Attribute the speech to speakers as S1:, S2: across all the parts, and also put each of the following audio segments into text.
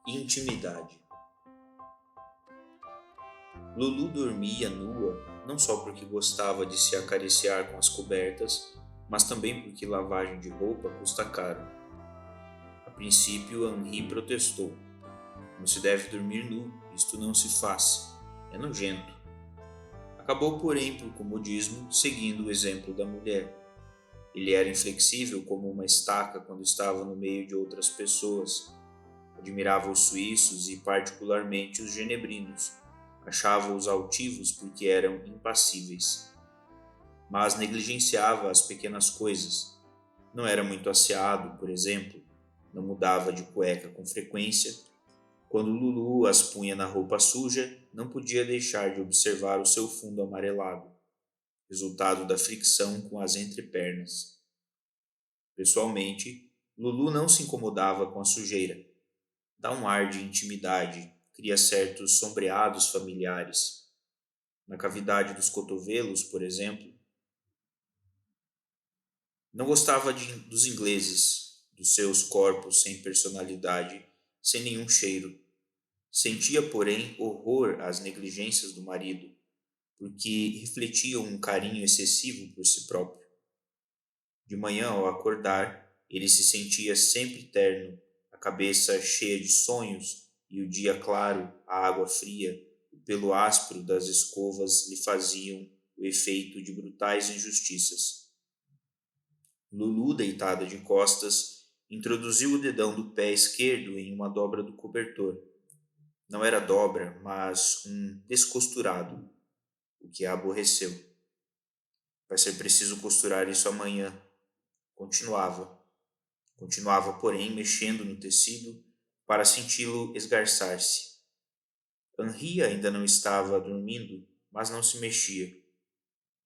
S1: Intimidade. Lulu dormia nua não só porque gostava de se acariciar com as cobertas, mas também porque lavagem de roupa custa caro. A princípio, Henri protestou. Não se deve dormir nu, isto não se faz. É nojento. Acabou, porém, por comodismo, seguindo o exemplo da mulher. Ele era inflexível como uma estaca quando estava no meio de outras pessoas. Admirava os suíços e, particularmente, os genebrinos. Achava-os altivos porque eram impassíveis. Mas negligenciava as pequenas coisas. Não era muito asseado, por exemplo. Não mudava de cueca com frequência. Quando Lulu as punha na roupa suja, não podia deixar de observar o seu fundo amarelado, resultado da fricção com as entrepernas. Pessoalmente, Lulu não se incomodava com a sujeira. Dá um ar de intimidade, cria certos sombreados familiares. Na cavidade dos cotovelos, por exemplo. Não gostava dos ingleses, dos seus corpos sem personalidade, sem nenhum cheiro. Sentia, porém, horror às negligências do marido, porque refletiam um carinho excessivo por si próprio. De manhã, ao acordar, ele se sentia sempre terno, a cabeça cheia de sonhos e o dia claro, a água fria, o pelo áspero das escovas lhe faziam o efeito de brutais injustiças. Lulu, deitada de costas, introduziu o dedão do pé esquerdo em uma dobra do cobertor. Não era dobra, mas um descosturado, o que a aborreceu. Vai ser preciso costurar isso amanhã. Continuava. Continuava, porém, mexendo no tecido para senti-lo esgarçar-se. Henri ainda não estava dormindo, mas não se mexia.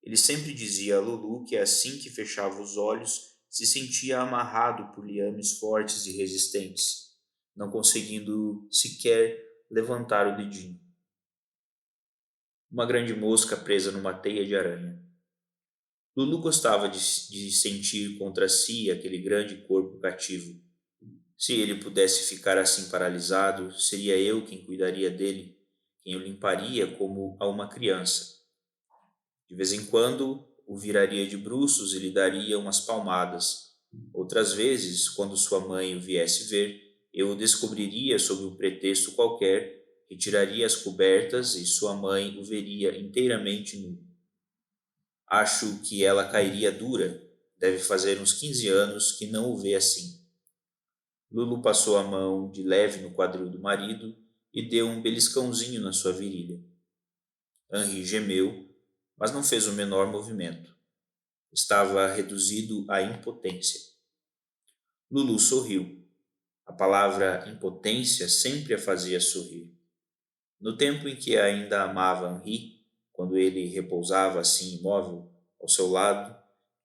S1: Ele sempre dizia a Lulu que assim que fechava os olhos se sentia amarrado por liames fortes e resistentes, não conseguindo sequer levantar o dedinho. Uma grande mosca presa numa teia de aranha. Lulu gostava de sentir contra si aquele grande corpo cativo. Se ele pudesse ficar assim paralisado, seria eu quem cuidaria dele, quem o limparia como a uma criança. De vez em quando, o viraria de bruços e lhe daria umas palmadas. Outras vezes, quando sua mãe o viesse ver, eu o descobriria sob um pretexto qualquer, retiraria as cobertas e sua mãe o veria inteiramente nu. Acho que ela cairia dura. Deve fazer uns 15 anos que não o vê assim. Lulu passou a mão de leve no quadril do marido e deu um beliscãozinho na sua virilha. Henri gemeu, mas não fez o menor movimento. Estava reduzido à impotência. Lulu sorriu. A palavra impotência sempre a fazia sorrir. No tempo em que ainda amava Henri, quando ele repousava assim imóvel ao seu lado,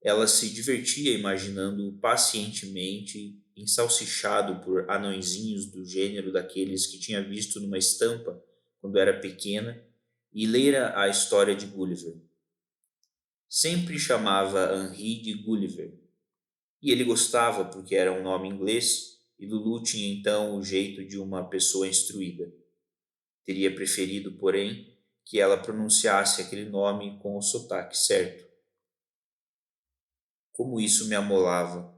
S1: ela se divertia imaginando-o pacientemente ensalsichado por anõezinhos do gênero daqueles que tinha visto numa estampa quando era pequena e lera a história de Gulliver. Sempre chamava Henri de Gulliver, e ele gostava porque era um nome inglês e Lulu tinha então o jeito de uma pessoa instruída. Teria preferido, porém, que ela pronunciasse aquele nome com o sotaque certo. Como isso me amolava!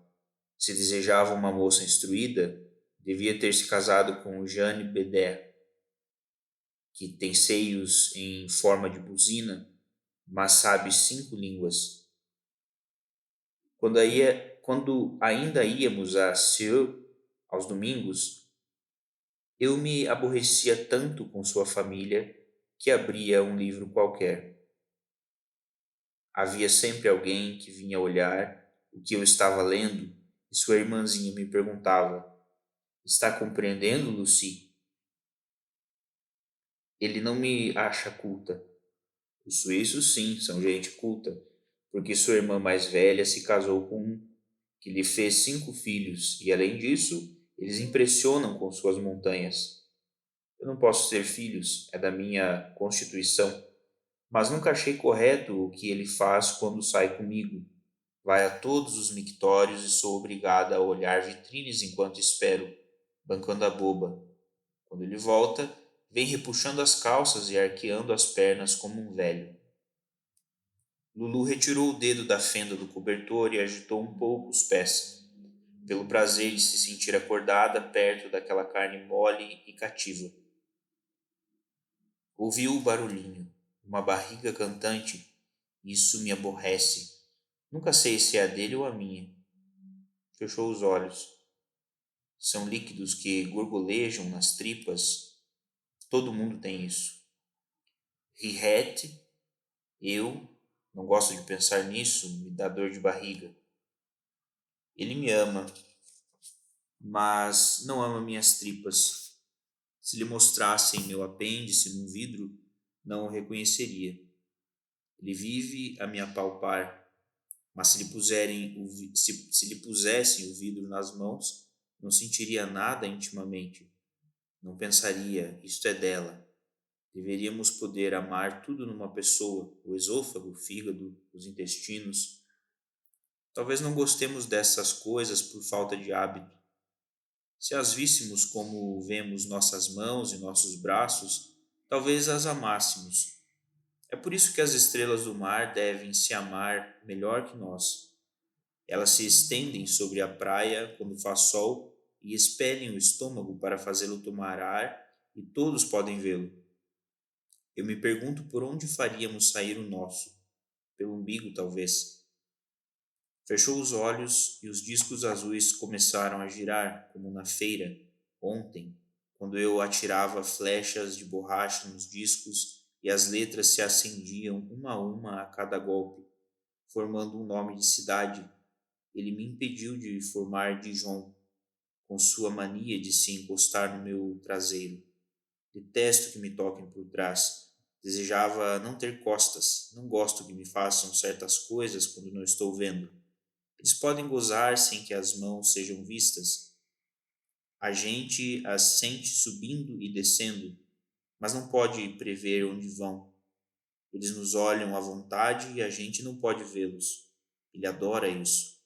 S1: Se desejava uma moça instruída, devia ter se casado com Jeanne Bedère, que tem seios em forma de buzina, mas sabe 5 línguas. Quando ainda íamos a Sceaux aos domingos, eu me aborrecia tanto com sua família que abria um livro qualquer. Havia sempre alguém que vinha olhar o que eu estava lendo e sua irmãzinha me perguntava: Está compreendendo, Lucy? Ele não me acha culta. Os suíços, sim, são gente culta, porque sua irmã mais velha se casou com um que lhe fez 5 filhos e, além disso, eles impressionam com suas montanhas. Eu não posso ter filhos, é da minha constituição, mas nunca achei correto o que ele faz quando sai comigo. Vai a todos os mictórios e sou obrigada a olhar vitrines enquanto espero, bancando a boba. Quando ele volta, vem repuxando as calças e arqueando as pernas como um velho. Lulu retirou o dedo da fenda do cobertor e agitou um pouco os pés, pelo prazer de se sentir acordada perto daquela carne mole e cativa. Ouviu o barulhinho, uma barriga cantante. Isso me aborrece. Nunca sei se é a dele ou a minha. Fechou os olhos. São líquidos que gorgolejam nas tripas. Todo mundo tem isso. Rirete, eu, não gosto de pensar nisso, me dá dor de barriga. Ele me ama, mas não ama minhas tripas. Se lhe mostrassem meu apêndice num vidro, não o reconheceria. Ele vive a me apalpar, mas se lhe pusessem o vidro nas mãos, não sentiria nada intimamente. Não pensaria, isto é dela. Deveríamos poder amar tudo numa pessoa, o esôfago, o fígado, os intestinos. Talvez não gostemos dessas coisas por falta de hábito. Se as víssemos como vemos nossas mãos e nossos braços, talvez as amássemos. É por isso que as estrelas do mar devem se amar melhor que nós. Elas se estendem sobre a praia quando faz sol e expelem o estômago para fazê-lo tomar ar, e todos podem vê-lo. Eu me pergunto por onde faríamos sair o nosso. Pelo umbigo, talvez. Fechou os olhos e os discos azuis começaram a girar, como na feira, ontem, quando eu atirava flechas de borracha nos discos e as letras se acendiam uma a cada golpe, formando um nome de cidade. Ele me impediu de formar Dijon, com sua mania de se encostar no meu traseiro. Detesto que me toquem por trás. Desejava não ter costas. Não gosto que me façam certas coisas quando não estou vendo. Eles podem gozar sem que as mãos sejam vistas. A gente as sente subindo e descendo, mas não pode prever onde vão. Eles nos olham à vontade e a gente não pode vê-los. Ele adora isso.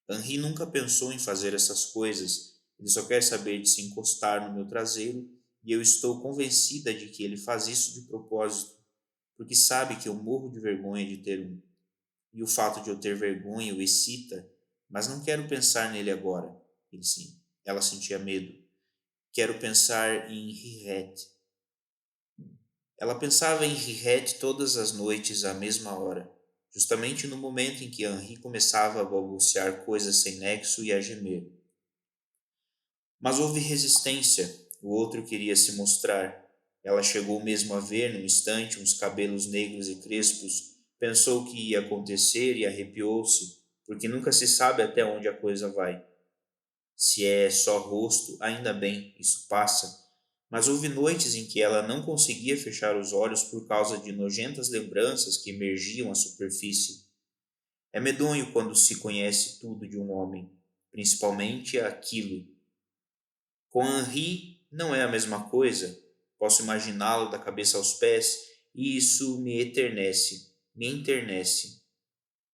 S1: Henri nunca pensou em fazer essas coisas. Ele só quer saber de se encostar no meu traseiro e eu estou convencida de que ele faz isso de propósito, porque sabe que eu morro de vergonha de ter um. E o fato de eu ter vergonha o excita, mas não quero pensar nele agora. Ele sim. Ela sentia medo. Quero pensar em Rirette. Ela pensava em Rirette todas as noites à mesma hora, justamente no momento em que Henri começava a balbuciar coisas sem nexo e a gemer. Mas houve resistência. O outro queria se mostrar. Ela chegou mesmo a ver, num instante, uns cabelos negros e crespos. Pensou que ia acontecer e arrepiou-se, porque nunca se sabe até onde a coisa vai. Se é só rosto, ainda bem, isso passa. Mas houve noites em que ela não conseguia fechar os olhos por causa de nojentas lembranças que emergiam à superfície. É medonho quando se conhece tudo de um homem, principalmente aquilo. Com Henri não é a mesma coisa. Posso imaginá-lo da cabeça aos pés e isso me enternece,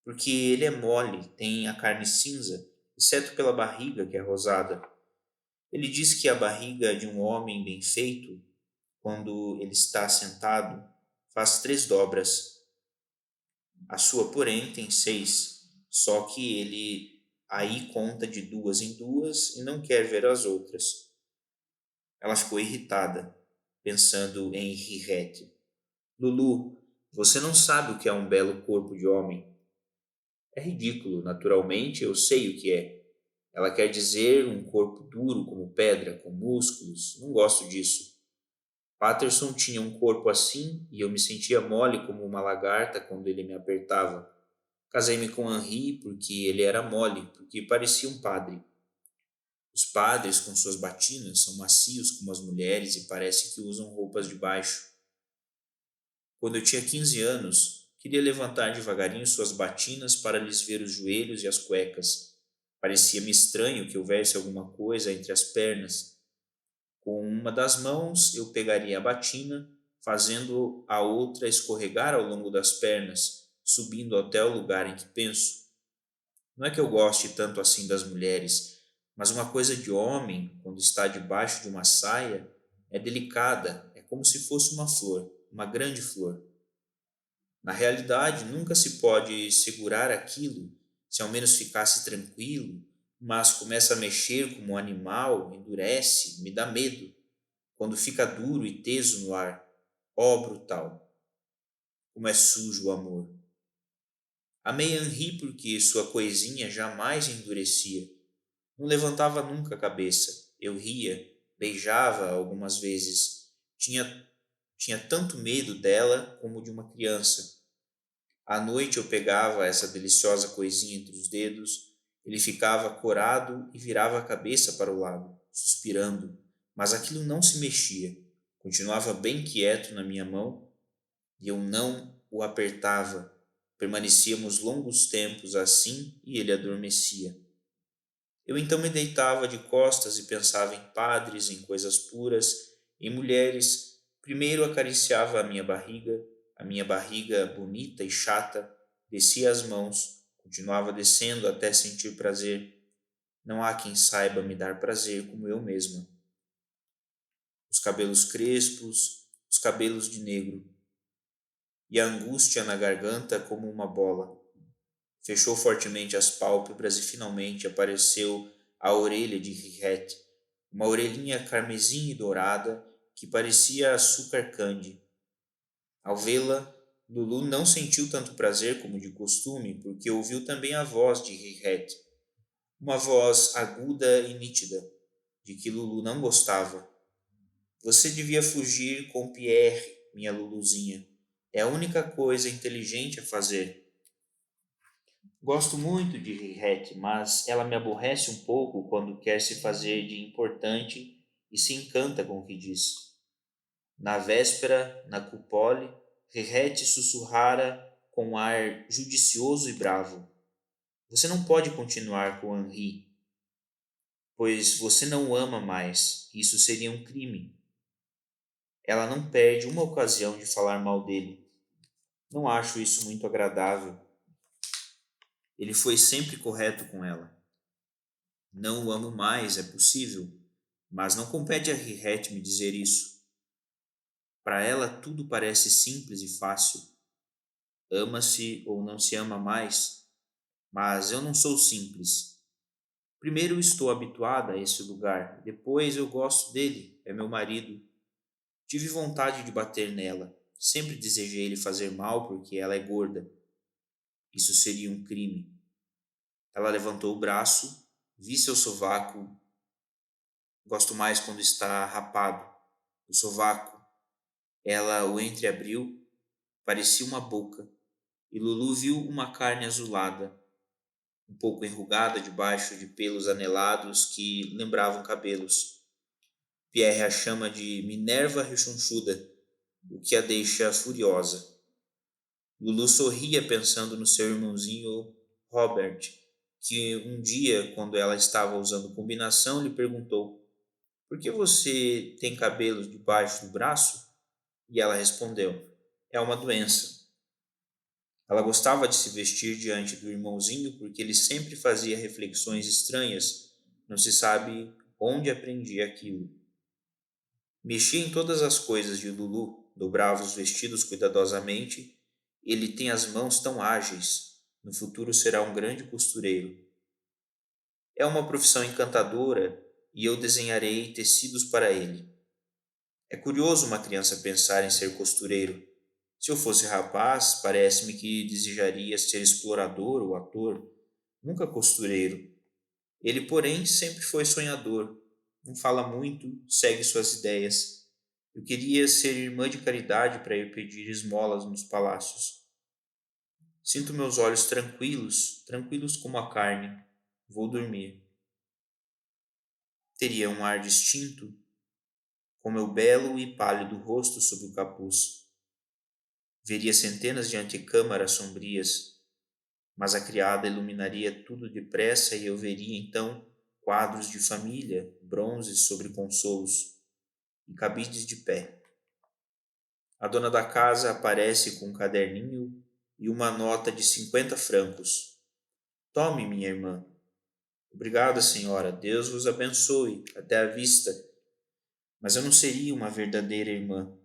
S1: porque ele é mole, tem a carne cinza, exceto pela barriga que é rosada. Ele diz que a barriga de um homem bem feito, quando ele está sentado, faz 3 dobras. A sua, porém, tem 6, só que ele aí conta de 2 em 2 e não quer ver as outras. Ela ficou irritada, pensando em Rirette. Lulu, você não sabe o que é um belo corpo de homem. É ridículo, naturalmente, eu sei o que é. Ela quer dizer um corpo duro como pedra, com músculos. Não gosto disso. Patterson tinha um corpo assim e eu me sentia mole como uma lagarta quando ele me apertava. Casei-me com Henri porque ele era mole, porque parecia um padre. Os padres, com suas batinas, são macios como as mulheres e parece que usam roupas de baixo. Quando eu tinha 15 anos, queria levantar devagarinho suas batinas para lhes ver os joelhos e as cuecas. Parecia-me estranho que houvesse alguma coisa entre as pernas. Com uma das mãos eu pegaria a batina, fazendo a outra escorregar ao longo das pernas, subindo até o lugar em que penso. Não é que eu goste tanto assim das mulheres, Mas uma coisa de homem, quando está debaixo de uma saia, é delicada, é como se fosse uma flor, uma grande flor. Na realidade, nunca se pode segurar aquilo, se ao menos ficasse tranquilo, mas começa a mexer como um animal, endurece, me dá medo. Quando fica duro e teso no ar, ó brutal, como é sujo o amor. Amei Henri porque sua coisinha jamais endurecia. Não levantava nunca a cabeça. Eu ria, beijava algumas vezes. Tinha tanto medo dela como de uma criança. À noite eu pegava essa deliciosa coisinha entre os dedos, ele ficava corado e virava a cabeça para o lado, suspirando, mas aquilo não se mexia. Continuava bem quieto na minha mão e eu não o apertava. Permanecíamos longos tempos assim e ele adormecia. Eu então me deitava de costas e pensava em padres, em coisas puras, em mulheres. Primeiro acariciava a minha barriga bonita e chata, descia as mãos, continuava descendo até sentir prazer. Não há quem saiba me dar prazer como eu mesma. Os cabelos crespos, os cabelos de negro, e a angústia na garganta como uma bola. Fechou fortemente as pálpebras e finalmente apareceu a orelha de Rirette, uma orelhinha carmesim e dourada que parecia açúcar candy. Ao vê-la, Lulu não sentiu tanto prazer como de costume, porque ouviu também a voz de Rirette, uma voz aguda e nítida, de que Lulu não gostava. Você devia fugir com Pierre, minha Luluzinha. É a única coisa inteligente a fazer. Gosto muito de Rirette, mas ela me aborrece um pouco quando quer se fazer de importante e se encanta com o que diz. Na véspera, na cupole, Rirette sussurrara com um ar judicioso e bravo. Você não pode continuar com Henri, pois você não o ama mais. Isso seria um crime. Ela não perde uma ocasião de falar mal dele. Não acho isso muito agradável. Ele foi sempre correto com ela. Não o amo mais, é possível, mas não compete a Rirette me dizer isso. Para ela tudo parece simples e fácil. Ama-se ou não se ama mais, mas eu não sou simples. Primeiro estou habituada a esse lugar, depois eu gosto dele, é meu marido. Tive vontade de bater nela, sempre desejei lhe fazer mal porque ela é gorda. Isso seria um crime. Ela levantou o braço, vi seu sovaco. Gosto mais quando está rapado. O sovaco. Ela o entreabriu, parecia uma boca, e Lulu viu uma carne azulada, um pouco enrugada debaixo de pelos anelados que lembravam cabelos. Pierre a chama de Minerva rechonchuda, o que a deixa furiosa. Lulu sorria pensando no seu irmãozinho Robert, que um dia, quando ela estava usando combinação, lhe perguntou: por que você tem cabelos debaixo do braço? E ela respondeu: é uma doença. Ela gostava de se vestir diante do irmãozinho porque ele sempre fazia reflexões estranhas, não se sabe onde aprendia aquilo. Mexia em todas as coisas de Lulu, dobrava os vestidos cuidadosamente. Ele tem as mãos tão ágeis. No futuro será um grande costureiro. É uma profissão encantadora e eu desenharei tecidos para ele. É curioso uma criança pensar em ser costureiro. Se eu fosse rapaz, parece-me que desejaria ser explorador ou ator, nunca costureiro. Ele, porém, sempre foi sonhador. Não fala muito, segue suas ideias. Eu queria ser irmã de caridade para ir pedir esmolas nos palácios. Sinto meus olhos tranquilos, tranquilos como a carne. Vou dormir. Teria um ar distinto, com meu belo e pálido rosto sob o capuz. Veria centenas de antecâmaras sombrias, mas a criada iluminaria tudo depressa e eu veria então quadros de família, bronzes sobre consolos e cabides de pé. A dona da casa aparece com um caderninho e uma nota de 50 francos. Tome, minha irmã. Obrigada, senhora. Deus vos abençoe. Até a vista. Mas eu não seria uma verdadeira irmã.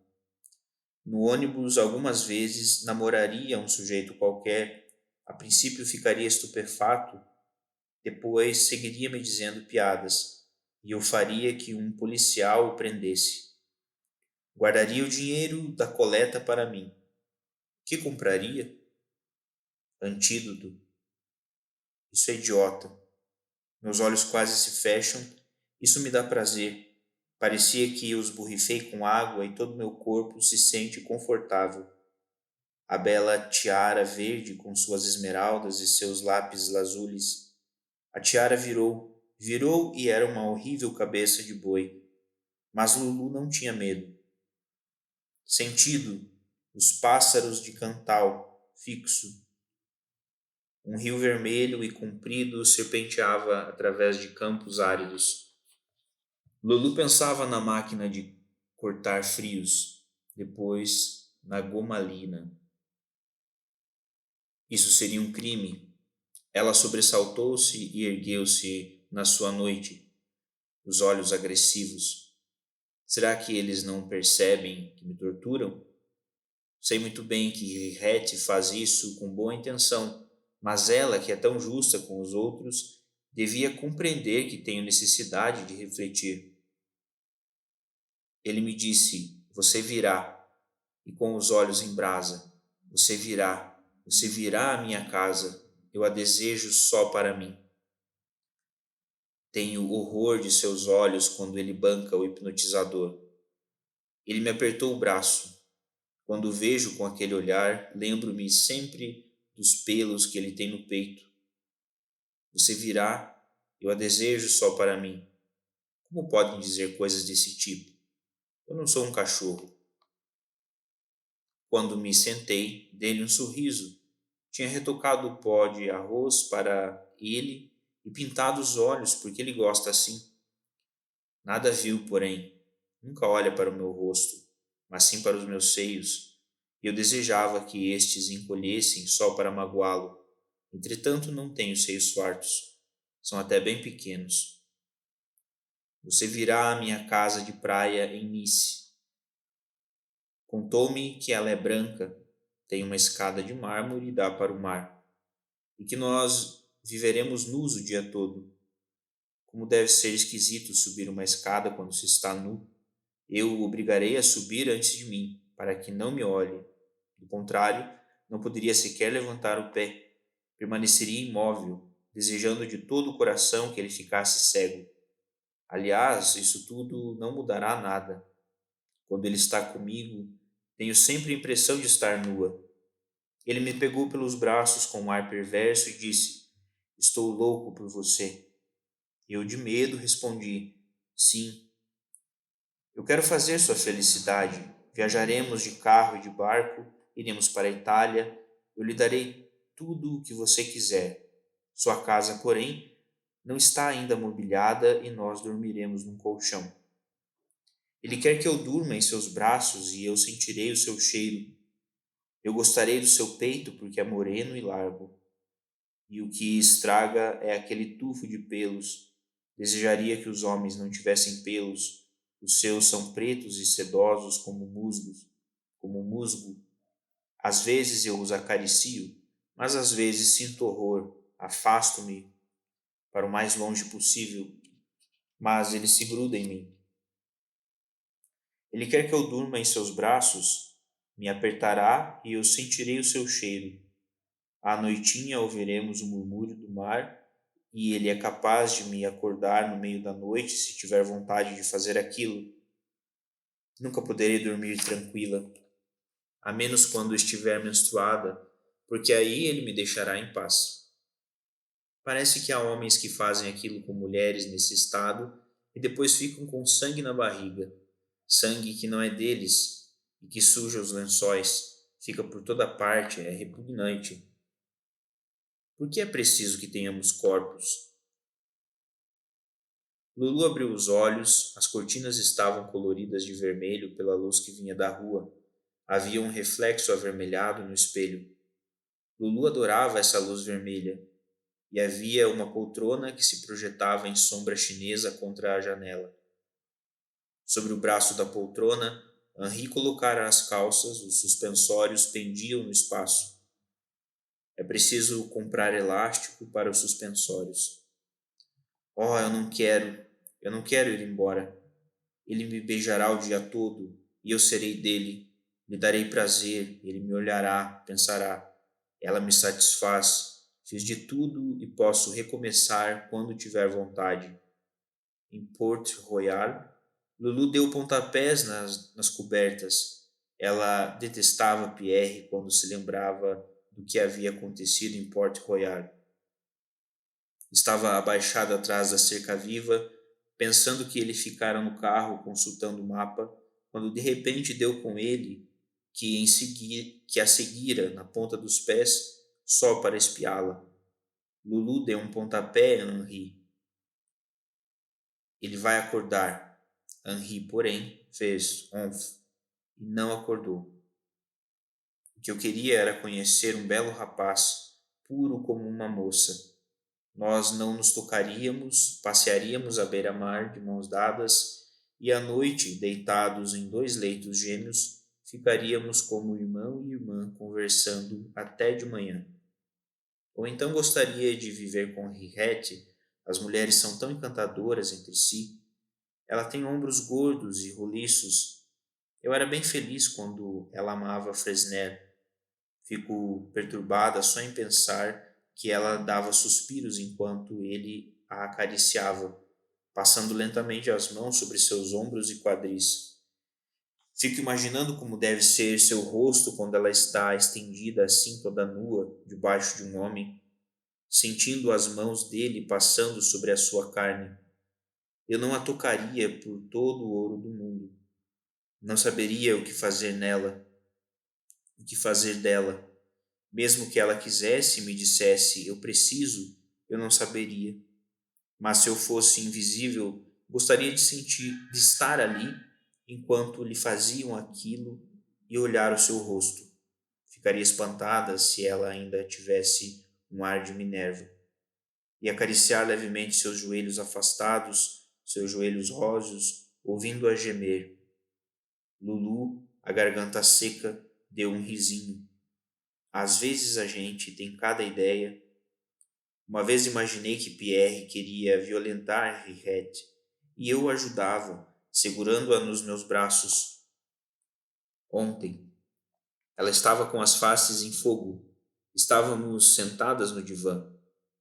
S1: No ônibus, algumas vezes, namoraria um sujeito qualquer. A princípio ficaria estupefato, depois seguiria me dizendo piadas, e eu faria que um policial o prendesse. Guardaria o dinheiro da coleta para mim. O que compraria? Antídoto. Isso é idiota. Meus olhos quase se fecham. Isso me dá prazer. Parecia que os borrifei com água e todo meu corpo se sente confortável. A bela tiara verde com suas esmeraldas e seus lápis lazules. A tiara virou e era uma horrível cabeça de boi. Mas Lulu não tinha medo. Sentido, os pássaros de Cantal, fixo. Um rio vermelho e comprido serpenteava através de campos áridos. Lulu pensava na máquina de cortar frios, depois na gomalina. Isso seria um crime. Ela sobressaltou-se e ergueu-se na sua noite, os olhos agressivos. Será que eles não percebem que me torturam? Sei muito bem que Rete faz isso com boa intenção, mas ela, que é tão justa com os outros, devia compreender que tenho necessidade de refletir. Ele me disse: Você virá, e com os olhos em brasa: você virá à minha casa, eu a desejo só para mim. Tenho horror de seus olhos quando ele banca o hipnotizador. Ele me apertou o braço. Quando o vejo com aquele olhar, lembro-me sempre dos pelos que ele tem no peito. Você virá, eu a desejo só para mim. Como podem dizer coisas desse tipo? Eu não sou um cachorro. Quando me sentei, dei-lhe um sorriso. Tinha retocado o pó de arroz para ele e pintado os olhos porque ele gosta assim. Nada viu, porém. Nunca olha para o meu rosto, mas sim para os meus seios, e eu desejava que estes encolhessem só para magoá-lo. Entretanto, não tenho seios fartos. São até bem pequenos. Você virá à minha casa de praia em Nice. Contou-me que ela é branca, tem uma escada de mármore e dá para o mar, e que nós viveremos nus o dia todo. Como deve ser esquisito subir uma escada quando se está nu. Eu o obrigarei a subir antes de mim, para que não me olhe. Do contrário, não poderia sequer levantar o pé. Permaneceria imóvel, desejando de todo o coração que ele ficasse cego. Aliás, isso tudo não mudará nada. Quando ele está comigo, tenho sempre a impressão de estar nua. Ele me pegou pelos braços com um ar perverso e disse: Estou louco por você. Eu, de medo, respondi: Sim, eu quero fazer sua felicidade. Viajaremos de carro e de barco, iremos para a Itália. Eu lhe darei tudo o que você quiser. Sua casa, porém, não está ainda mobiliada e nós dormiremos num colchão. Ele quer que eu durma em seus braços e eu sentirei o seu cheiro. Eu gostarei do seu peito porque é moreno e largo. E o que estraga é aquele tufo de pelos. Desejaria que os homens não tivessem pelos. Os seus são pretos e sedosos como musgo. Às vezes eu os acaricio, mas às vezes sinto horror, afasto-me para o mais longe possível, mas ele se gruda em mim. Ele quer que eu durma em seus braços, me apertará e eu sentirei o seu cheiro. À noitinha ouviremos o murmúrio do mar e ele é capaz de me acordar no meio da noite se tiver vontade de fazer aquilo. Nunca poderei dormir tranquila, a menos quando estiver menstruada, porque aí ele me deixará em paz. Parece que há homens que fazem aquilo com mulheres nesse estado e depois ficam com sangue na barriga, sangue que não é deles e que suja os lençóis, fica por toda parte, é repugnante. Por que é preciso que tenhamos corpos? Lulu abriu os olhos, as cortinas estavam coloridas de vermelho pela luz que vinha da rua. Havia um reflexo avermelhado no espelho. Lulu adorava essa luz vermelha. e havia uma poltrona que se projetava em sombra chinesa contra a janela. Sobre o braço da poltrona, Henri colocara as calças, os suspensórios pendiam no espaço. É preciso comprar elástico para os suspensórios. Oh, eu não quero ir embora. Ele me beijará o dia todo e eu serei dele. Lhe darei prazer, ele me olhará, pensará. Ela me satisfaz. Fiz de tudo e posso recomeçar quando tiver vontade. Em Port Royal, Lulu deu pontapés nas cobertas. Ela detestava Pierre quando se lembrava do que havia acontecido em Port Royal. Estava abaixada atrás da cerca viva, pensando que ele ficara no carro consultando o mapa, quando de repente deu com ele, que a seguira na ponta dos pés, só para espiá-la. Lulu deu um pontapé a Henri. Ele vai acordar. Henri, porém, fez onf e não acordou. O que eu queria era conhecer um belo rapaz, puro como uma moça. Nós não nos tocaríamos, passearíamos à beira-mar de mãos dadas e à noite, deitados em 2 leitos gêmeos, ficaríamos como irmão e irmã conversando até de manhã. Ou então gostaria de viver com Henriette. As mulheres são tão encantadoras entre si. Ela tem ombros gordos e roliços. Eu era bem feliz quando ela amava Fresner. Fico perturbada só em pensar que ela dava suspiros enquanto ele a acariciava, passando lentamente as mãos sobre seus ombros e quadris. Fico imaginando como deve ser seu rosto quando ela está estendida assim toda nua, debaixo de um homem, sentindo as mãos dele passando sobre a sua carne. Eu não a tocaria por todo o ouro do mundo. Não saberia o que fazer nela, o que fazer dela. Mesmo que ela quisesse e me dissesse, eu preciso, eu não saberia. Mas se eu fosse invisível, gostaria de sentir, de estar ali, enquanto lhe faziam aquilo e olhar o seu rosto. Ficaria espantada se ela ainda tivesse um ar de Minerva. E acariciar levemente seus joelhos afastados, seus joelhos róseos, ouvindo-a gemer. Lulu, a garganta seca, deu um risinho. Às vezes a gente tem cada ideia. Uma vez imaginei que Pierre queria violentar Henriette e eu o ajudava, segurando-a nos meus braços. Ontem, ela estava com as faces em fogo. Estávamos sentadas no divã,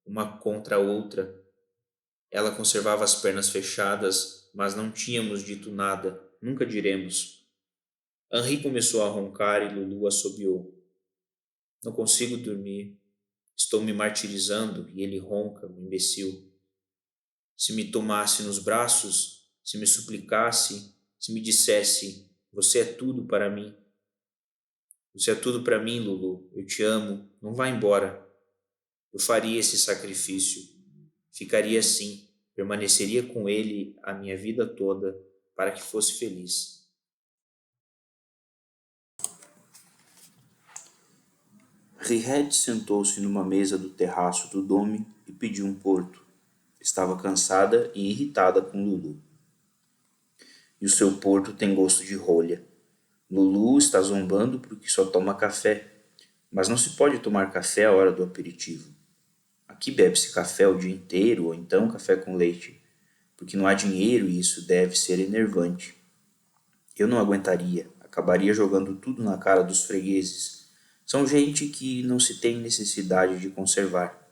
S1: uma contra a outra. Ela conservava as pernas fechadas, mas não tínhamos dito nada, nunca diremos. Henri começou a roncar e Lulu assobiou. Não consigo dormir. Estou me martirizando e ele ronca, um imbecil. Se me tomasse nos braços, se me suplicasse, se me dissesse: Você é tudo para mim. Você é tudo para mim, Lulu. Eu te amo. Não vá embora. Eu faria esse sacrifício. Ficaria assim. Permaneceria com ele a minha vida toda para que fosse feliz. Rihed sentou-se numa mesa do terraço do Dome e pediu um porto. Estava cansada e irritada com Lulu. E o seu porto tem gosto de rolha. Lulu está zombando porque só toma café, mas não se pode tomar café à hora do aperitivo. Aqui bebe-se café o dia inteiro ou então café com leite, porque não há dinheiro e isso deve ser enervante. Eu não aguentaria, acabaria jogando tudo na cara dos fregueses. São gente que não se tem necessidade de conservar.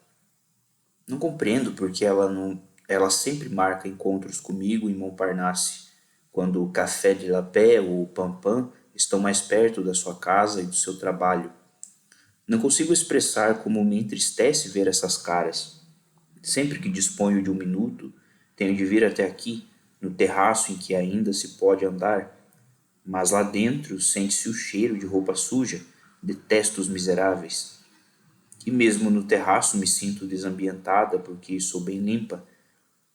S1: Não compreendo porque ela sempre marca encontros comigo em Montparnasse, quando o Café de la Paix ou o Pam estão mais perto da sua casa e do seu trabalho. Não consigo expressar como me entristece ver essas caras. Sempre que disponho de um minuto, tenho de vir até aqui, no terraço em que ainda se pode andar, mas lá dentro sente-se o cheiro de roupa suja. Detesto os miseráveis. E mesmo no terraço me sinto desambientada porque sou bem limpa,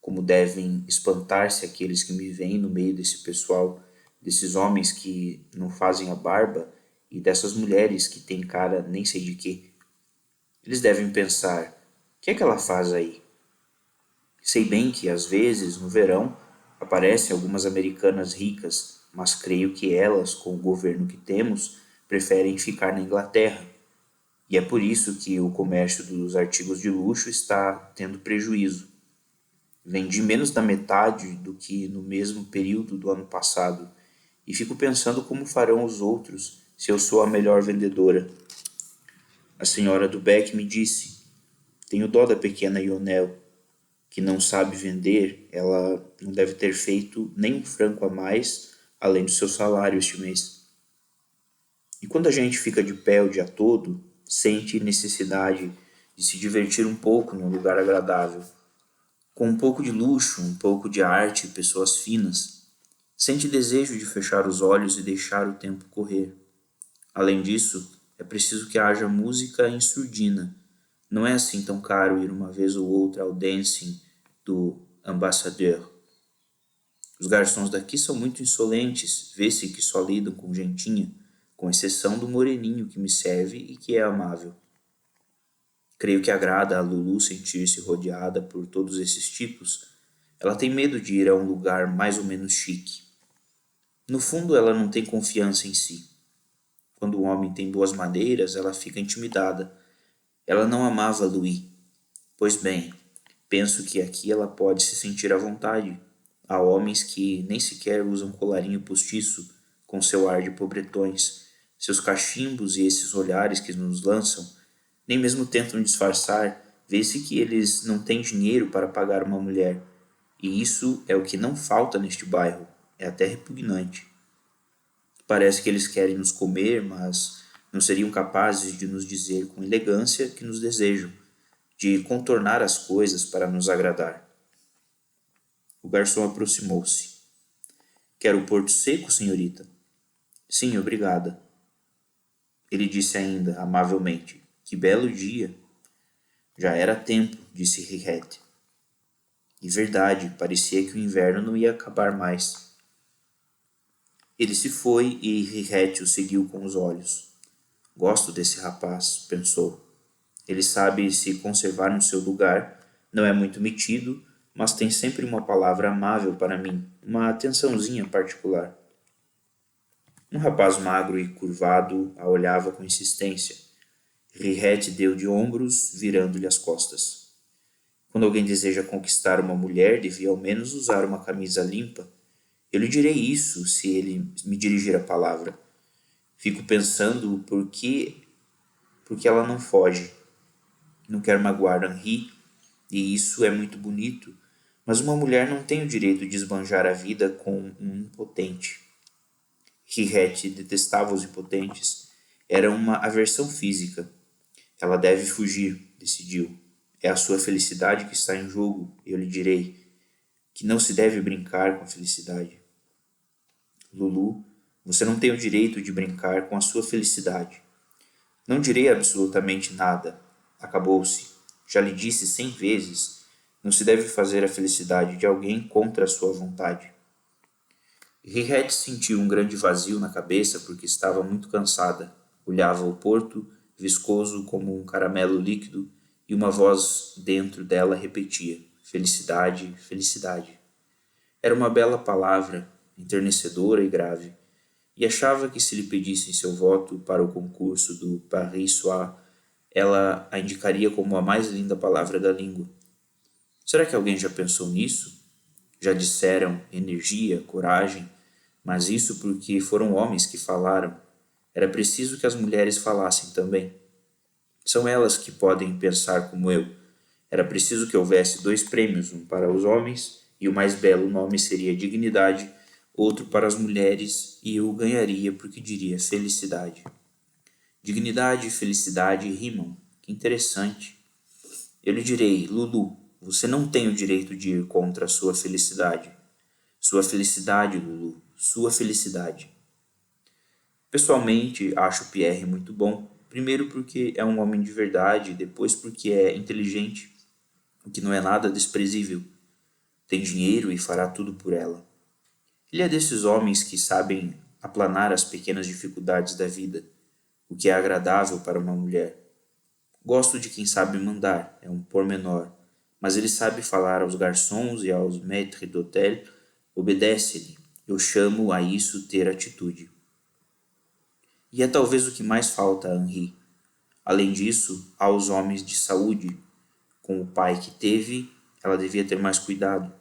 S1: como devem espantar-se aqueles que me veem no meio desse pessoal, desses homens que não fazem a barba e dessas mulheres que têm cara nem sei de quê. Eles devem pensar: que é que ela faz aí? Sei bem que, às vezes, no verão, aparecem algumas americanas ricas, mas creio que elas, com o governo que temos, preferem ficar na Inglaterra. E é por isso que o comércio dos artigos de luxo está tendo prejuízo. Vendi menos da metade do que no mesmo período do ano passado, e fico pensando como farão os outros se eu sou a melhor vendedora. A senhora do Beck me disse: tenho dó da pequena Ionel, que não sabe vender, ela não deve ter feito nem um franco a mais além do seu salário este mês. E quando a gente fica de pé o dia todo, sente necessidade de se divertir um pouco num lugar agradável, com um pouco de luxo, um pouco de arte e pessoas finas. Sente desejo de fechar os olhos e deixar o tempo correr. Além disso, é preciso que haja música em surdina. Não é assim tão caro ir uma vez ou outra ao dancing do Ambassadeur. Os garçons daqui são muito insolentes, vê-se que só lidam com gentinha, com exceção do moreninho que me serve e que é amável. Creio que agrada a Lulu sentir-se rodeada por todos esses tipos. Ela tem medo de ir a um lugar mais ou menos chique. No fundo, ela não tem confiança em si. Quando o homem tem boas maneiras, ela fica intimidada. Ela não amava Louis. Pois bem, penso que aqui ela pode se sentir à vontade. Há homens que nem sequer usam colarinho postiço, com seu ar de pobretões, seus cachimbos e esses olhares que nos lançam, nem mesmo tentam disfarçar, vê-se que eles não têm dinheiro para pagar uma mulher. E isso é o que não falta neste bairro. É até repugnante. Parece que eles querem nos comer, mas não seriam capazes de nos dizer com elegância que nos desejam, de contornar as coisas para nos agradar. O garçom aproximou-se. Quer o Porto Seco, senhorita? Sim, obrigada. Ele disse ainda, amavelmente, que belo dia. Já era tempo, disse Rirette. E verdade, parecia que o inverno não ia acabar mais. Ele se foi e Rirette o seguiu com os olhos. Gosto desse rapaz, pensou. Ele sabe se conservar no seu lugar, não é muito metido, mas tem sempre uma palavra amável para mim, uma atençãozinha particular. Um rapaz magro e curvado a olhava com insistência. Rirette deu de ombros, virando-lhe as costas. Quando alguém deseja conquistar uma mulher, devia ao menos usar uma camisa limpa. Eu lhe direi isso se ele me dirigir a palavra. Fico pensando por que ela não foge. Não quer magoar Henri, e isso é muito bonito, mas uma mulher não tem o direito de esbanjar a vida com um impotente. Rirette detestava os impotentes. Era uma aversão física. Ela deve fugir, decidiu. É a sua felicidade que está em jogo, eu lhe direi, que não se deve brincar com a felicidade. Lulu, você não tem o direito de brincar com a sua felicidade. Não direi absolutamente nada. Acabou-se. Já lhe disse 100 vezes. Não se deve fazer a felicidade de alguém contra a sua vontade. Rirette sentiu um grande vazio na cabeça porque estava muito cansada. Olhava o porto, viscoso como um caramelo líquido, e uma voz dentro dela repetia: felicidade, felicidade. Era uma bela palavra, enternecedora e grave, e achava que se lhe pedissem seu voto para o concurso do Paris-Soir, ela a indicaria como a mais linda palavra da língua. Será que alguém já pensou nisso? Já disseram energia, coragem, mas isso porque foram homens que falaram. Era preciso que as mulheres falassem também. São elas que podem pensar como eu. Era preciso que houvesse 2 prêmios, um para os homens, e o mais belo nome seria dignidade, outro para as mulheres, e eu o ganharia porque diria felicidade. Dignidade e felicidade rimam. Que interessante. Eu lhe direi, Lulu, você não tem o direito de ir contra a sua felicidade. Sua felicidade, Lulu, sua felicidade. Pessoalmente, acho Pierre muito bom. Primeiro porque é um homem de verdade, depois porque é inteligente, o que não é nada desprezível. Tem dinheiro e fará tudo por ela. Ele é desses homens que sabem aplanar as pequenas dificuldades da vida, o que é agradável para uma mulher. Gosto de quem sabe mandar, é um pormenor, mas ele sabe falar aos garçons e aos maîtres d'hôtel. Obedece-lhe. Eu chamo a isso ter atitude. E é talvez o que mais falta a Henri. Além disso, há os homens de saúde. Com o pai que teve, ela devia ter mais cuidado.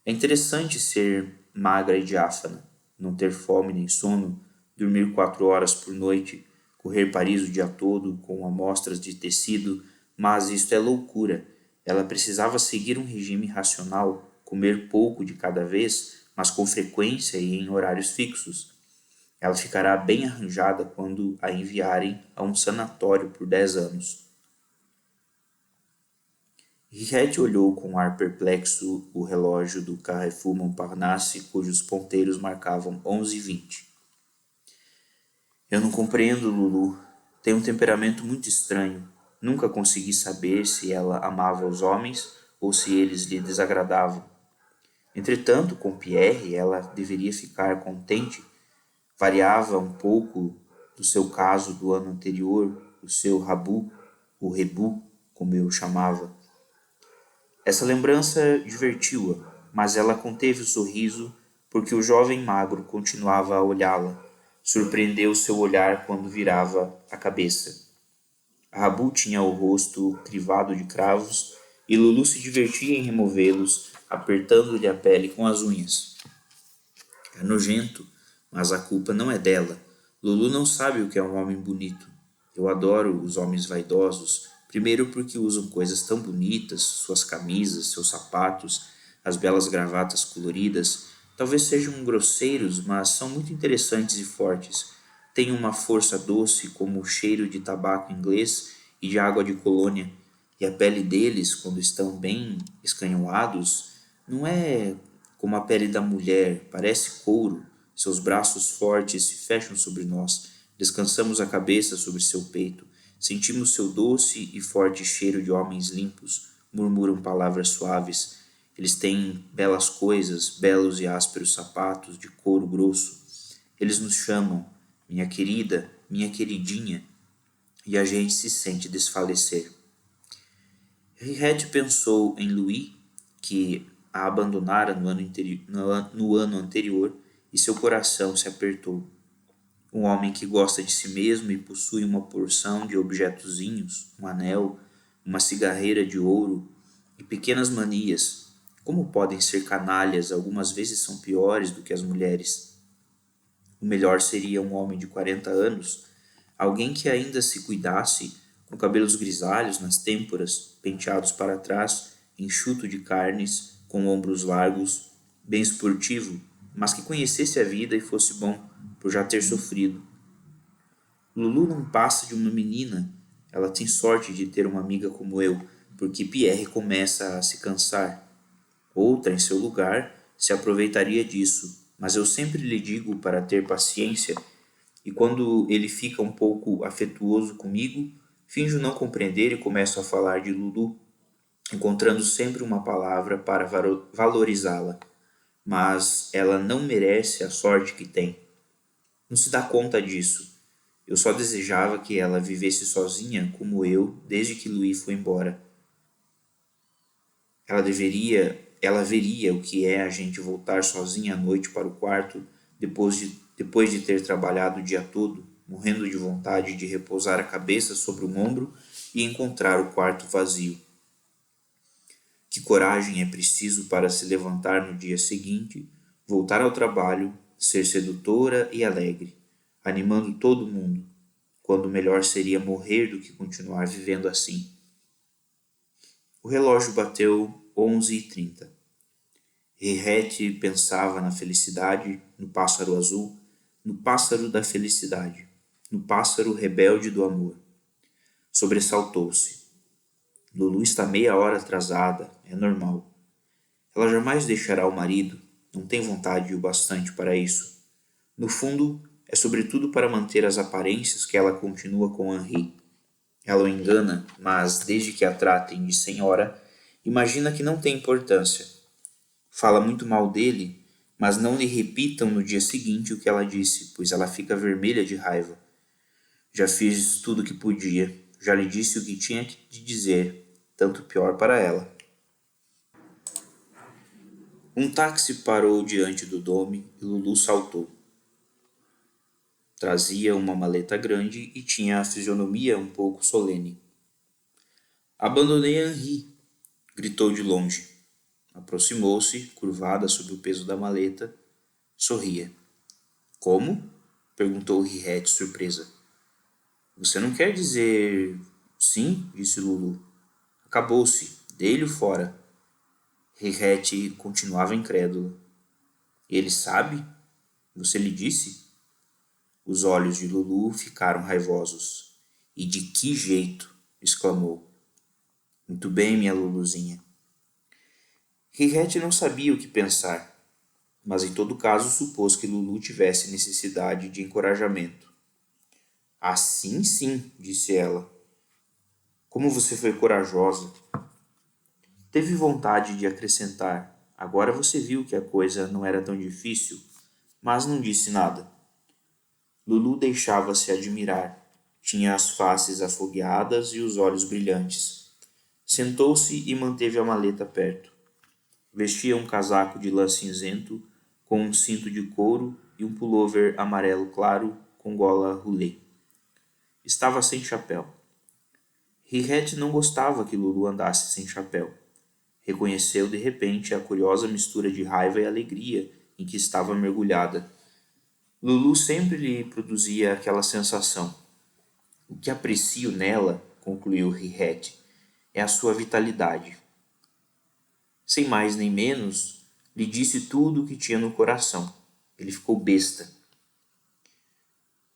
S1: É interessante ser magra e diáfana, não ter fome nem sono, dormir 4 horas por noite, correr Paris o dia todo com amostras de tecido, mas isto é loucura. Ela precisava seguir um regime racional, comer pouco de cada vez, mas com frequência e em horários fixos. Ela ficará bem arranjada quando a enviarem a um sanatório por 10 anos. Henriette olhou com ar perplexo o relógio do Carrefour Montparnasse, cujos ponteiros marcavam 11h20. Eu não compreendo Lulu. Tem um temperamento muito estranho. Nunca consegui saber se ela amava os homens ou se eles lhe desagradavam. Entretanto, com Pierre, ela deveria ficar contente. Variava um pouco do seu caso do ano anterior, o seu rabu, o rebu, como eu chamava. Essa lembrança divertiu-a, mas ela conteve o sorriso porque o jovem magro continuava a olhá-la. Surpreendeu seu olhar quando virava a cabeça. Rabu tinha o rosto crivado de cravos e Lulu se divertia em removê-los, apertando-lhe a pele com as unhas. É nojento, mas a culpa não é dela. Lulu não sabe o que é um homem bonito. Eu adoro os homens vaidosos, primeiro porque usam coisas tão bonitas, suas camisas, seus sapatos, as belas gravatas coloridas. Talvez sejam grosseiros, mas são muito interessantes e fortes. Têm uma força doce como o cheiro de tabaco inglês e de água de colônia. E a pele deles, quando estão bem escanhoados, não é como a pele da mulher, parece couro. Seus braços fortes se fecham sobre nós. Descansamos a cabeça sobre seu peito. Sentimos seu doce e forte cheiro de homens limpos. Murmuram palavras suaves. Eles têm belas coisas, belos e ásperos sapatos de couro grosso. Eles nos chamam, minha querida, minha queridinha, e a gente se sente desfalecer. Henriette pensou em Louis, que a abandonara no ano anterior, e seu coração se apertou. Um homem que gosta de si mesmo e possui uma porção de objetozinhos, um anel, uma cigarreira de ouro e pequenas manias. Como podem ser canalhas, algumas vezes são piores do que as mulheres. O melhor seria um homem de 40 anos, alguém que ainda se cuidasse, com cabelos grisalhos nas têmporas, penteados para trás, enxuto de carnes, com ombros largos, bem esportivo, mas que conhecesse a vida e fosse bom, por já ter sofrido. Lulu não passa de uma menina. Ela tem sorte de ter uma amiga como eu, porque Pierre começa a se cansar. Outra, em seu lugar, se aproveitaria disso, mas eu sempre lhe digo para ter paciência, e quando ele fica um pouco afetuoso comigo, finjo não compreender e começo a falar de Lulu, encontrando sempre uma palavra para valorizá-la. Mas ela não merece a sorte que tem. Não se dá conta disso. Eu só desejava que ela vivesse sozinha como eu desde que Louis foi embora. Ela veria o que é a gente voltar sozinha à noite para o quarto depois de ter trabalhado o dia todo, morrendo de vontade de repousar a cabeça sobre um ombro e encontrar o quarto vazio. Que coragem é preciso para se levantar no dia seguinte, voltar ao trabalho, ser sedutora e alegre, animando todo mundo, quando melhor seria morrer do que continuar vivendo assim. O relógio bateu 11h30. Henriette pensava na felicidade, no pássaro azul, no pássaro da felicidade, no pássaro rebelde do amor. Sobressaltou-se. Lulu está meia hora atrasada, é normal. Ela jamais deixará o marido, não tem vontade o bastante para isso. No fundo, é sobretudo para manter as aparências que ela continua com Henri. Ela o engana, mas desde que a tratem de senhora, imagina que não tem importância. Fala muito mal dele, mas não lhe repitam no dia seguinte o que ela disse, pois ela fica vermelha de raiva. Já fiz tudo o que podia. Já lhe disse o que tinha de dizer, tanto pior para ela. Um táxi parou diante do Dome e Lulu saltou. Trazia uma maleta grande e tinha a fisionomia um pouco solene. Abandonei Henri, gritou de longe. Aproximou-se, curvada sob o peso da maleta, sorria. Como? Perguntou Rirete, surpresa. Você não quer dizer... Sim, disse Lulu. Acabou-se. Dei-lhe fora. Rirete continuava incrédula. Ele sabe? Você lhe disse? Os olhos de Lulu ficaram raivosos. E de que jeito? Exclamou. Muito bem, minha Luluzinha. Rirete não sabia o que pensar, mas em todo caso supôs que Lulu tivesse necessidade de encorajamento. Assim sim, disse ela. Como você foi corajosa. Teve vontade de acrescentar. Agora você viu que a coisa não era tão difícil, mas não disse nada. Lulu deixava-se admirar. Tinha as faces afogueadas e os olhos brilhantes. Sentou-se e manteve a maleta perto. Vestia um casaco de lã cinzento, com um cinto de couro e um pullover amarelo claro com gola roulé. Estava sem chapéu. Rirete não gostava que Lulu andasse sem chapéu. Reconheceu de repente a curiosa mistura de raiva e alegria em que estava mergulhada. Lulu sempre lhe produzia aquela sensação. O que aprecio nela, concluiu Rirete, é a sua vitalidade. Sem mais nem menos, lhe disse tudo o que tinha no coração. Ele ficou besta.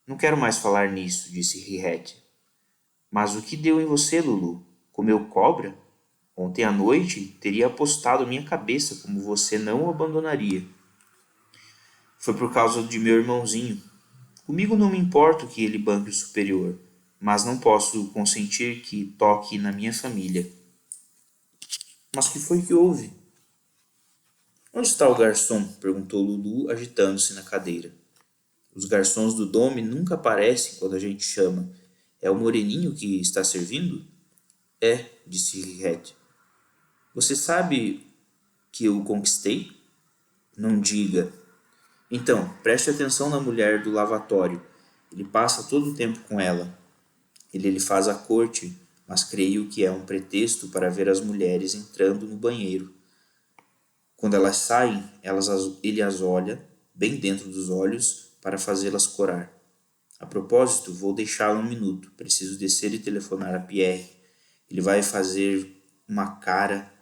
S1: Não quero mais falar nisso, disse Rirete. Mas o que deu em você, Lulu? Comeu cobra? Ontem à noite teria apostado minha cabeça como você não o abandonaria. Foi por causa de meu irmãozinho. Comigo não me importa que ele banque o superior, mas não posso consentir que toque na minha família. Mas que foi que houve? Onde está o garçom? Perguntou Lulu, agitando-se na cadeira. Os garçons do Dome nunca aparecem quando a gente chama. É o moreninho que está servindo? É, disse Rirete. Você sabe que eu o conquistei? Não diga. Então, preste atenção na mulher do lavatório. Ele passa todo o tempo com ela. Ele lhe faz a corte, mas creio que é um pretexto para ver as mulheres entrando no banheiro. Quando elas saem, ele as olha, bem dentro dos olhos, para fazê-las corar. A propósito, vou deixá-lo um minuto. Preciso descer e telefonar a Pierre. Ele vai fazer uma cara.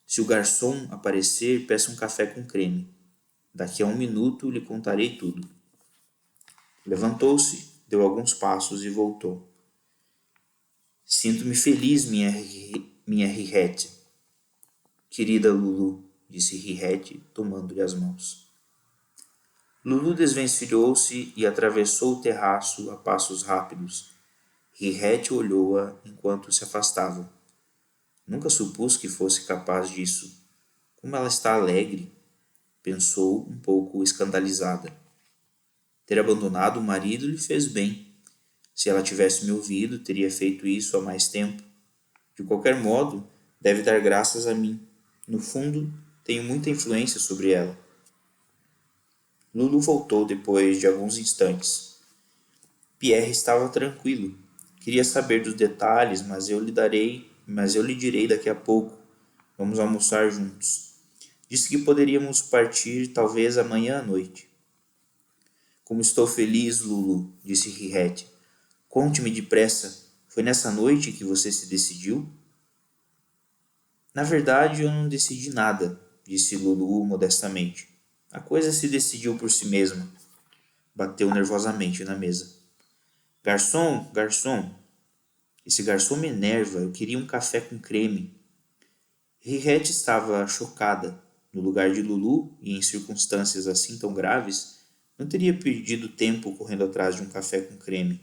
S1: Se o garçom aparecer, peça um café com creme. Daqui a um minuto lhe contarei tudo. Levantou-se, deu alguns passos e voltou. Sinto-me feliz, minha Rirete. Querida Lulu, disse Rirete, tomando-lhe as mãos. Lulu desvencilhou-se e atravessou o terraço a passos rápidos. Rirete olhou-a enquanto se afastava. Nunca supus que fosse capaz disso. Como ela está alegre, pensou um pouco escandalizada. Ter abandonado o marido lhe fez bem. Se ela tivesse me ouvido, teria feito isso há mais tempo. De qualquer modo, deve dar graças a mim. No fundo, tenho muita influência sobre ela. Lulu voltou depois de alguns instantes. Pierre estava tranquilo. Queria saber dos detalhes, mas eu lhe direi daqui a pouco. Vamos almoçar juntos. Disse que poderíamos partir talvez amanhã à noite. Como estou feliz, Lulu, disse Rirete. Conte-me depressa. Foi nessa noite que você se decidiu? Na verdade, eu não decidi nada, disse Lulu modestamente. A coisa se decidiu por si mesma. Bateu nervosamente na mesa. Garçom, garçom. Esse garçom me enerva. Eu queria um café com creme. Rirete estava chocada. No lugar de Lulu, e em circunstâncias assim tão graves, não teria perdido tempo correndo atrás de um café com creme.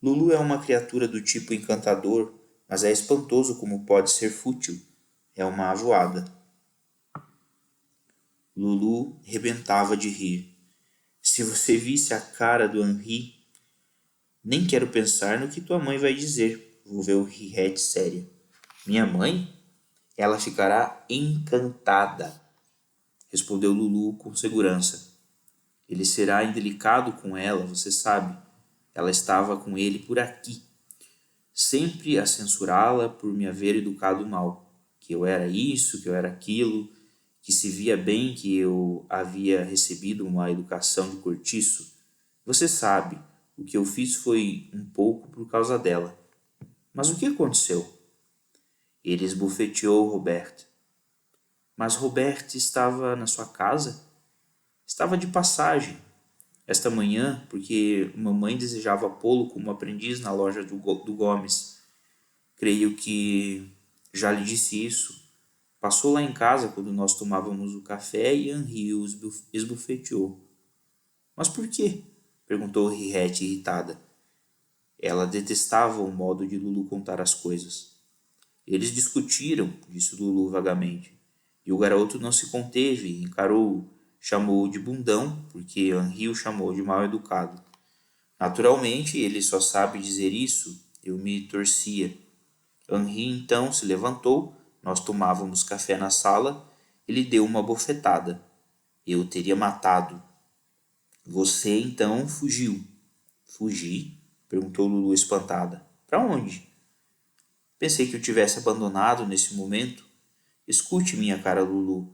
S1: Lulu é uma criatura do tipo encantador, mas é espantoso como pode ser fútil. É uma avoada. Lulu rebentava de rir. Se você visse a cara do Henri... Nem quero pensar no que tua mãe vai dizer. Volveu Rirete séria. Minha mãe? Ela ficará encantada, respondeu Lulu com segurança. Ele será indelicado com ela, você sabe. Ela estava com ele por aqui, sempre a censurá-la por me haver educado mal, que eu era isso, que eu era aquilo, que se via bem que eu havia recebido uma educação de cortiço. Você sabe, o que eu fiz foi um pouco por causa dela. Mas o que aconteceu? Ele esbofeteou Robert. Mas Robert estava na sua casa? Estava de passagem esta manhã, porque mamãe desejava pô-lo como aprendiz na loja do Gomes. Creio que já lhe disse isso. Passou lá em casa quando nós tomávamos o café e Henri o esbofeteou. Mas por quê? Perguntou Rirete irritada. Ela detestava o modo de Lulu contar as coisas. Eles discutiram, disse Lulu vagamente, e o garoto não se conteve, encarou-o, chamou-o de bundão, porque Henri o chamou de mal educado. Naturalmente, ele só sabe dizer isso, eu me torcia. Henri então se levantou, nós tomávamos café na sala, ele deu uma bofetada. Eu o teria matado. Você então fugiu. Fugi? Perguntou Lulu espantada. Para onde? Pensei que o tivesse abandonado nesse momento. Escute, minha cara Lulu.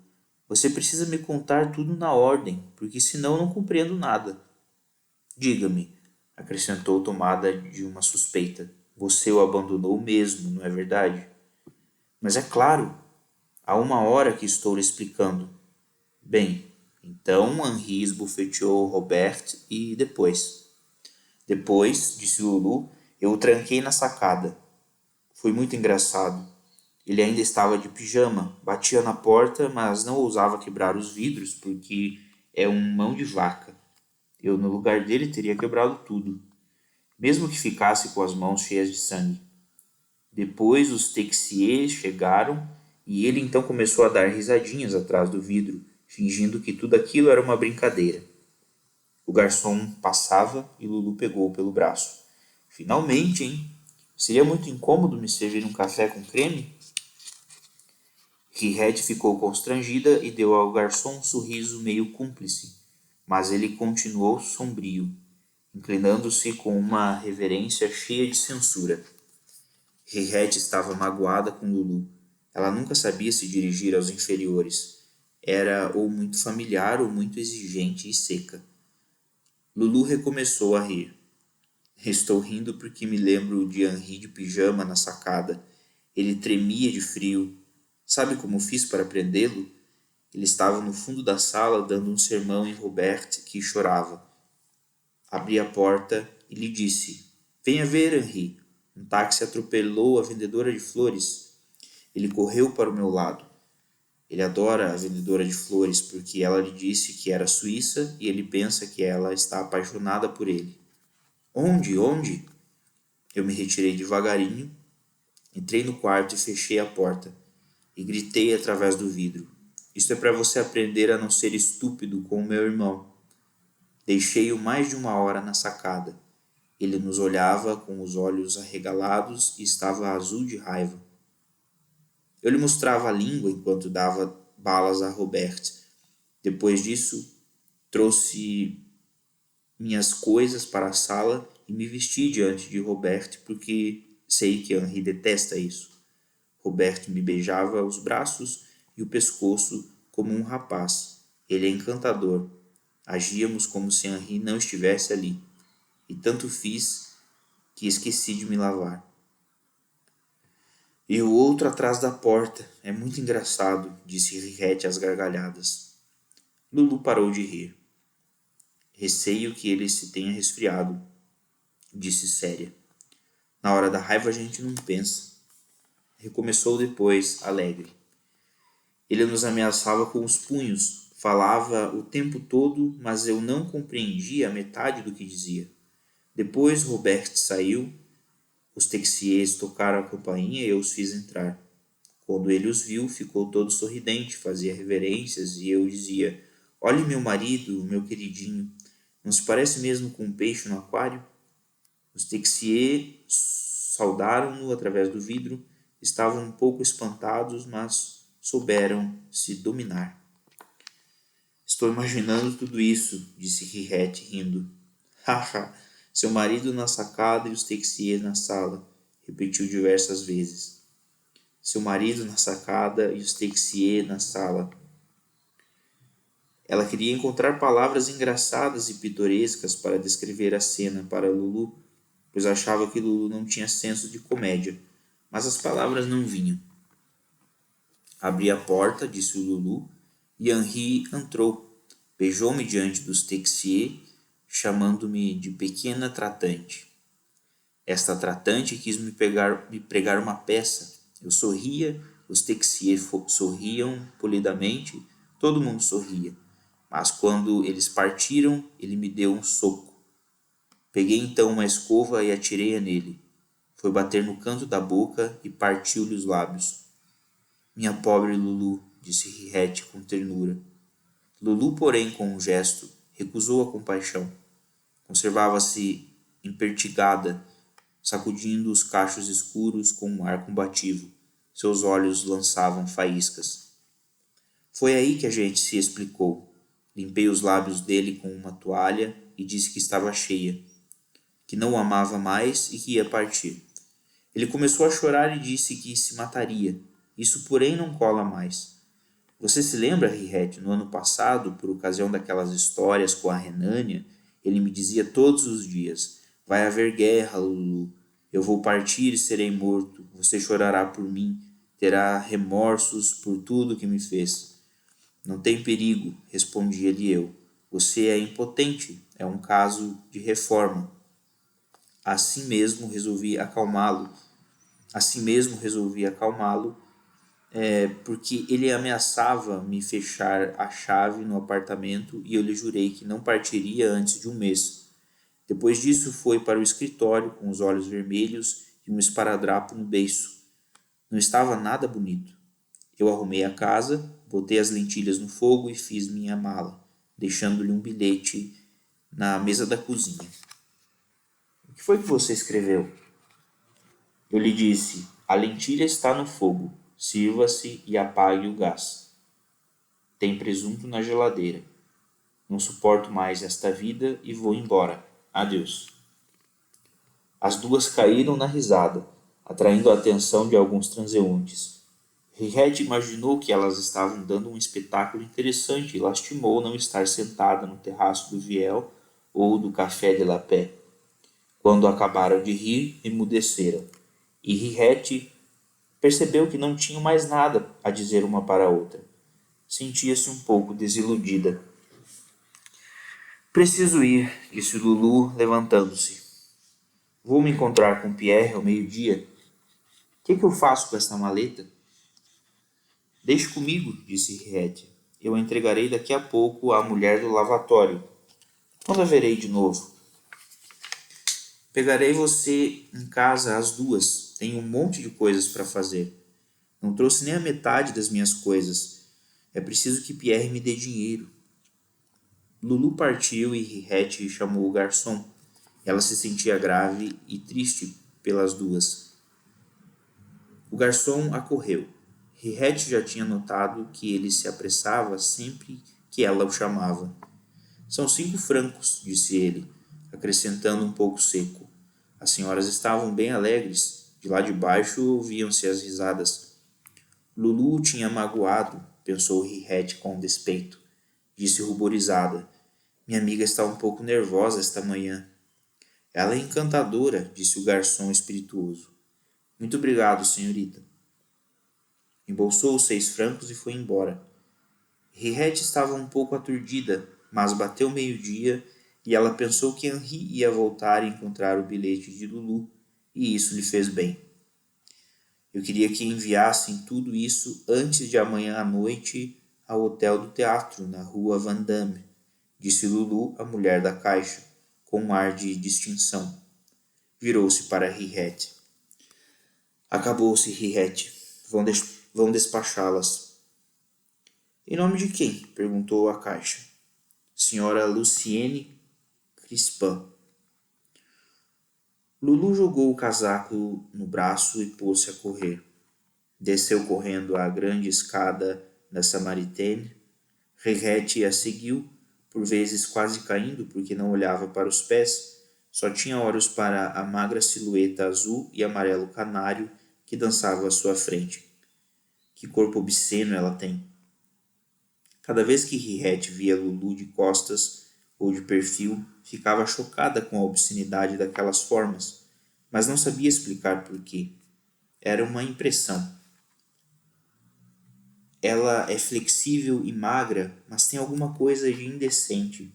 S1: Você precisa me contar tudo na ordem, porque senão não compreendo nada. Diga-me, acrescentou tomada de uma suspeita. Você o abandonou mesmo, não é verdade? Mas é claro, há uma hora que estou lhe explicando. Bem, então Henri esbofeteou Robert e depois. Depois, disse Lulu, eu o tranquei na sacada. Foi muito engraçado. Ele ainda estava de pijama, batia na porta, mas não ousava quebrar os vidros porque é um mão de vaca. Eu, no lugar dele, teria quebrado tudo, mesmo que ficasse com as mãos cheias de sangue. Depois os Texiers chegaram e ele então começou a dar risadinhas atrás do vidro, fingindo que tudo aquilo era uma brincadeira. O garçom passava e Lulu pegou-o pelo braço. Finalmente, hein? Seria muito incômodo me servir um café com creme? Rirete ficou constrangida e deu ao garçom um sorriso meio cúmplice, mas ele continuou sombrio, inclinando-se com uma reverência cheia de censura. Rirete estava magoada com Lulu. Ela nunca sabia se dirigir aos inferiores. Era ou muito familiar ou muito exigente e seca. Lulu recomeçou a rir. Estou rindo porque me lembro de Henri de pijama na sacada. Ele tremia de frio. Sabe como fiz para prendê-lo? Ele estava no fundo da sala dando um sermão em Robert, que chorava. Abri a porta e lhe disse: Venha ver, Henri. Um táxi atropelou a vendedora de flores. Ele correu para o meu lado. Ele adora a vendedora de flores porque ela lhe disse que era suíça e ele pensa que ela está apaixonada por ele. Onde? Onde? Eu me retirei devagarinho, entrei no quarto e fechei a porta. E gritei através do vidro. Isto é para você aprender a não ser estúpido com o meu irmão. Deixei-o mais de uma hora na sacada. Ele nos olhava com os olhos arregalados e estava azul de raiva. Eu lhe mostrava a língua enquanto dava balas a Robert. Depois disso, trouxe minhas coisas para a sala e me vesti diante de Robert porque sei que Henri detesta isso. Roberto me beijava os braços e o pescoço como um rapaz. Ele é encantador. Agíamos como se Henri não estivesse ali. E tanto fiz que esqueci de me lavar. E o outro atrás da porta. É muito engraçado, disse Rirete às gargalhadas. Lulu parou de rir. Receio que ele se tenha resfriado, disse séria. Na hora da raiva a gente não pensa. Recomeçou depois, alegre. Ele nos ameaçava com os punhos, falava o tempo todo, mas eu não compreendia a metade do que dizia. Depois Robert saiu, os Texiers tocaram a campainha e eu os fiz entrar. Quando ele os viu, ficou todo sorridente, fazia reverências e eu dizia: Olhe meu marido, meu queridinho, não se parece mesmo com um peixe no aquário? Os Texiers saudaram-no através do vidro. Estavam um pouco espantados, mas souberam se dominar. Estou imaginando tudo isso, disse Rirete, rindo. Haha, seu marido na sacada e os Texier na sala, repetiu diversas vezes. Seu marido na sacada e os Texier na sala. Ela queria encontrar palavras engraçadas e pitorescas para descrever a cena para Lulu, pois achava que Lulu não tinha senso de comédia, mas as palavras não vinham. Abri a porta, disse o Lulu, e Henri entrou. Beijou-me diante dos Texier, chamando-me de pequena tratante. Esta tratante quis me pregar uma peça. Eu sorria, os Texier sorriam polidamente, todo mundo sorria. Mas quando eles partiram, ele me deu um soco. Peguei então uma escova e atirei-a nele. Foi bater no canto da boca e partiu-lhe os lábios. Minha pobre Lulu, disse Rirete com ternura. Lulu, porém, com um gesto, recusou a compaixão. Conservava-se impertigada, sacudindo os cachos escuros com um ar combativo. Seus olhos lançavam faíscas. Foi aí que a gente se explicou. Limpei os lábios dele com uma toalha e disse que estava cheia, que não o amava mais e que ia partir. Ele começou a chorar e disse que se mataria. Isso, porém, não cola mais. Você se lembra, Rirete, no ano passado, por ocasião daquelas histórias com a Renânia, ele me dizia todos os dias: vai haver guerra, Lulu. Eu vou partir e serei morto. Você chorará por mim, terá remorsos por tudo que me fez. Não tem perigo, respondia-lhe eu. Você é impotente, é um caso de reforma. Assim mesmo resolvi acalmá-lo, porque ele ameaçava me fechar a chave no apartamento e eu lhe jurei que não partiria antes de um mês. Depois disso foi para o escritório com os olhos vermelhos e um esparadrapo no beiço. Não estava nada bonito. Eu arrumei a casa, botei as lentilhas no fogo e fiz minha mala, deixando-lhe um bilhete na mesa da cozinha. O que foi que você escreveu? Eu lhe disse: a lentilha está no fogo. Sirva-se e apague o gás. Tem presunto na geladeira. Não suporto mais esta vida e vou embora. Adeus. As duas caíram na risada, atraindo a atenção de alguns transeuntes. Rirete imaginou que elas estavam dando um espetáculo interessante e lastimou não estar sentada no terraço do Viel ou do Café de la Paix. Quando acabaram de rir, emudeceram. E Rirete percebeu que não tinham mais nada a dizer uma para a outra. Sentia-se um pouco desiludida. Preciso ir, disse Lulu, levantando-se. Vou me encontrar com Pierre ao meio-dia. O que eu faço com esta maleta? Deixe comigo, disse Rirete. Eu a entregarei daqui a pouco à mulher do lavatório. Quando a verei de novo? Pegarei você em casa às duas. Tenho um monte de coisas para fazer. Não trouxe nem a metade das minhas coisas. É preciso que Pierre me dê dinheiro. Lulu partiu e Rirete chamou o garçom. Ela se sentia grave e triste pelas duas. O garçom acorreu. Rirete já tinha notado que ele se apressava sempre que ela o chamava. São 5 francos, disse ele, acrescentando um pouco seco. As senhoras estavam bem alegres. De lá de baixo ouviam-se as risadas. Lulu o tinha magoado, pensou Rirete com despeito. Disse ruborizada. Minha amiga está um pouco nervosa esta manhã. Ela é encantadora, disse o garçom espirituoso. Muito obrigado, senhorita. Embolsou os 6 francos e foi embora. Rirete estava um pouco aturdida, mas bateu meio-dia e ela pensou que Henri ia voltar e encontrar o bilhete de Lulu, e isso lhe fez bem. Eu queria que enviassem tudo isso antes de amanhã à noite ao hotel do teatro, na rua Vandamme, disse Lulu, a mulher da caixa, com um ar de distinção. Virou-se para Rirete. Acabou-se, Rirete. Vão despachá-las. Em nome de quem? Perguntou a caixa. Senhora Lucienne Crispin. Lulu jogou o casaco no braço e pôs-se a correr. Desceu correndo a grande escada da Samaritaine. Rirette a seguiu, por vezes quase caindo porque não olhava para os pés, só tinha olhos para a magra silhueta azul e amarelo canário que dançava à sua frente. Que corpo obsceno ela tem! Cada vez que Rirette via Lulu de costas ou de perfil, ficava chocada com a obscenidade daquelas formas, mas não sabia explicar por quê. Era uma impressão. Ela é flexível e magra, mas tem alguma coisa de indecente.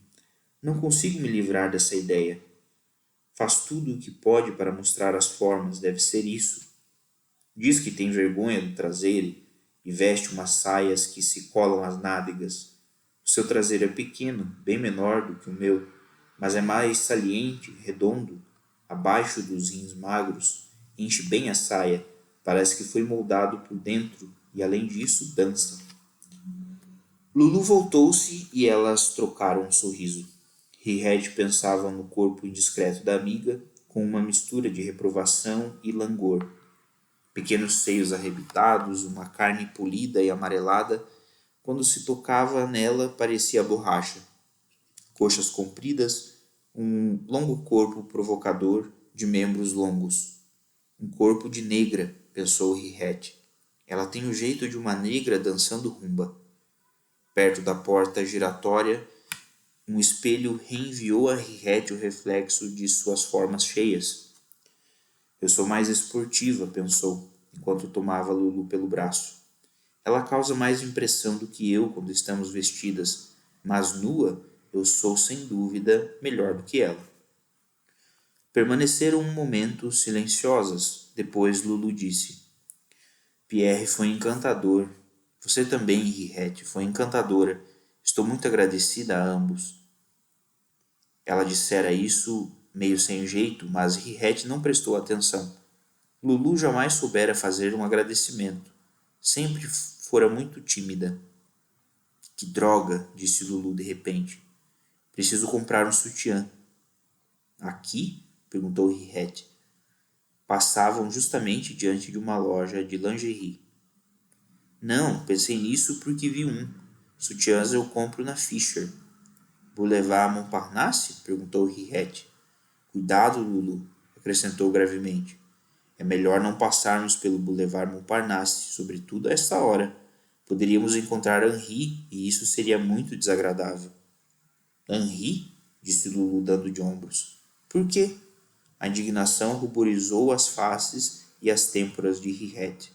S1: Não consigo me livrar dessa ideia. Faz tudo o que pode para mostrar as formas, deve ser isso. Diz que tem vergonha do traseiro e veste umas saias que se colam às nádegas. O seu traseiro é pequeno, bem menor do que o meu, mas é mais saliente, redondo, abaixo dos rins magros, enche bem a saia, parece que foi moldado por dentro e, além disso, dança. Lulu voltou-se e elas trocaram um sorriso. Rirette pensava no corpo indiscreto da amiga, com uma mistura de reprovação e langor. Pequenos seios arrebitados, uma carne polida e amarelada, quando se tocava nela parecia borracha. Coxas compridas, um longo corpo provocador de membros longos. Um corpo de negra, pensou Rirette. Ela tem o jeito de uma negra dançando rumba. Perto da porta giratória, um espelho reenviou a Rirette o reflexo de suas formas cheias. Eu sou mais esportiva, pensou, enquanto tomava Lulu pelo braço. Ela causa mais impressão do que eu quando estamos vestidas, mas nua eu sou sem dúvida melhor do que ela. Permaneceram um momento silenciosas. Depois Lulu disse: Pierre foi encantador. Você também, Rirette, foi encantadora. Estou muito agradecida a ambos. Ela dissera isso meio sem jeito, mas Rirette não prestou atenção. Lulu jamais soubera fazer um agradecimento. Sempre fora muito tímida. Que droga, disse Lulu de repente. Preciso comprar um sutiã. Aqui? Perguntou Rirette. Passavam justamente diante de uma loja de lingerie. Não, pensei nisso porque vi um. Sutiãs eu compro na Fischer. Boulevard Montparnasse? Perguntou Rirette. Cuidado, Lulu, acrescentou gravemente. É melhor não passarmos pelo Boulevard Montparnasse, sobretudo a esta hora. Poderíamos encontrar Henri e isso seria muito desagradável. Henri? Disse Lulu dando de ombros. Por quê? A indignação ruborizou as faces e as têmporas de Rirette.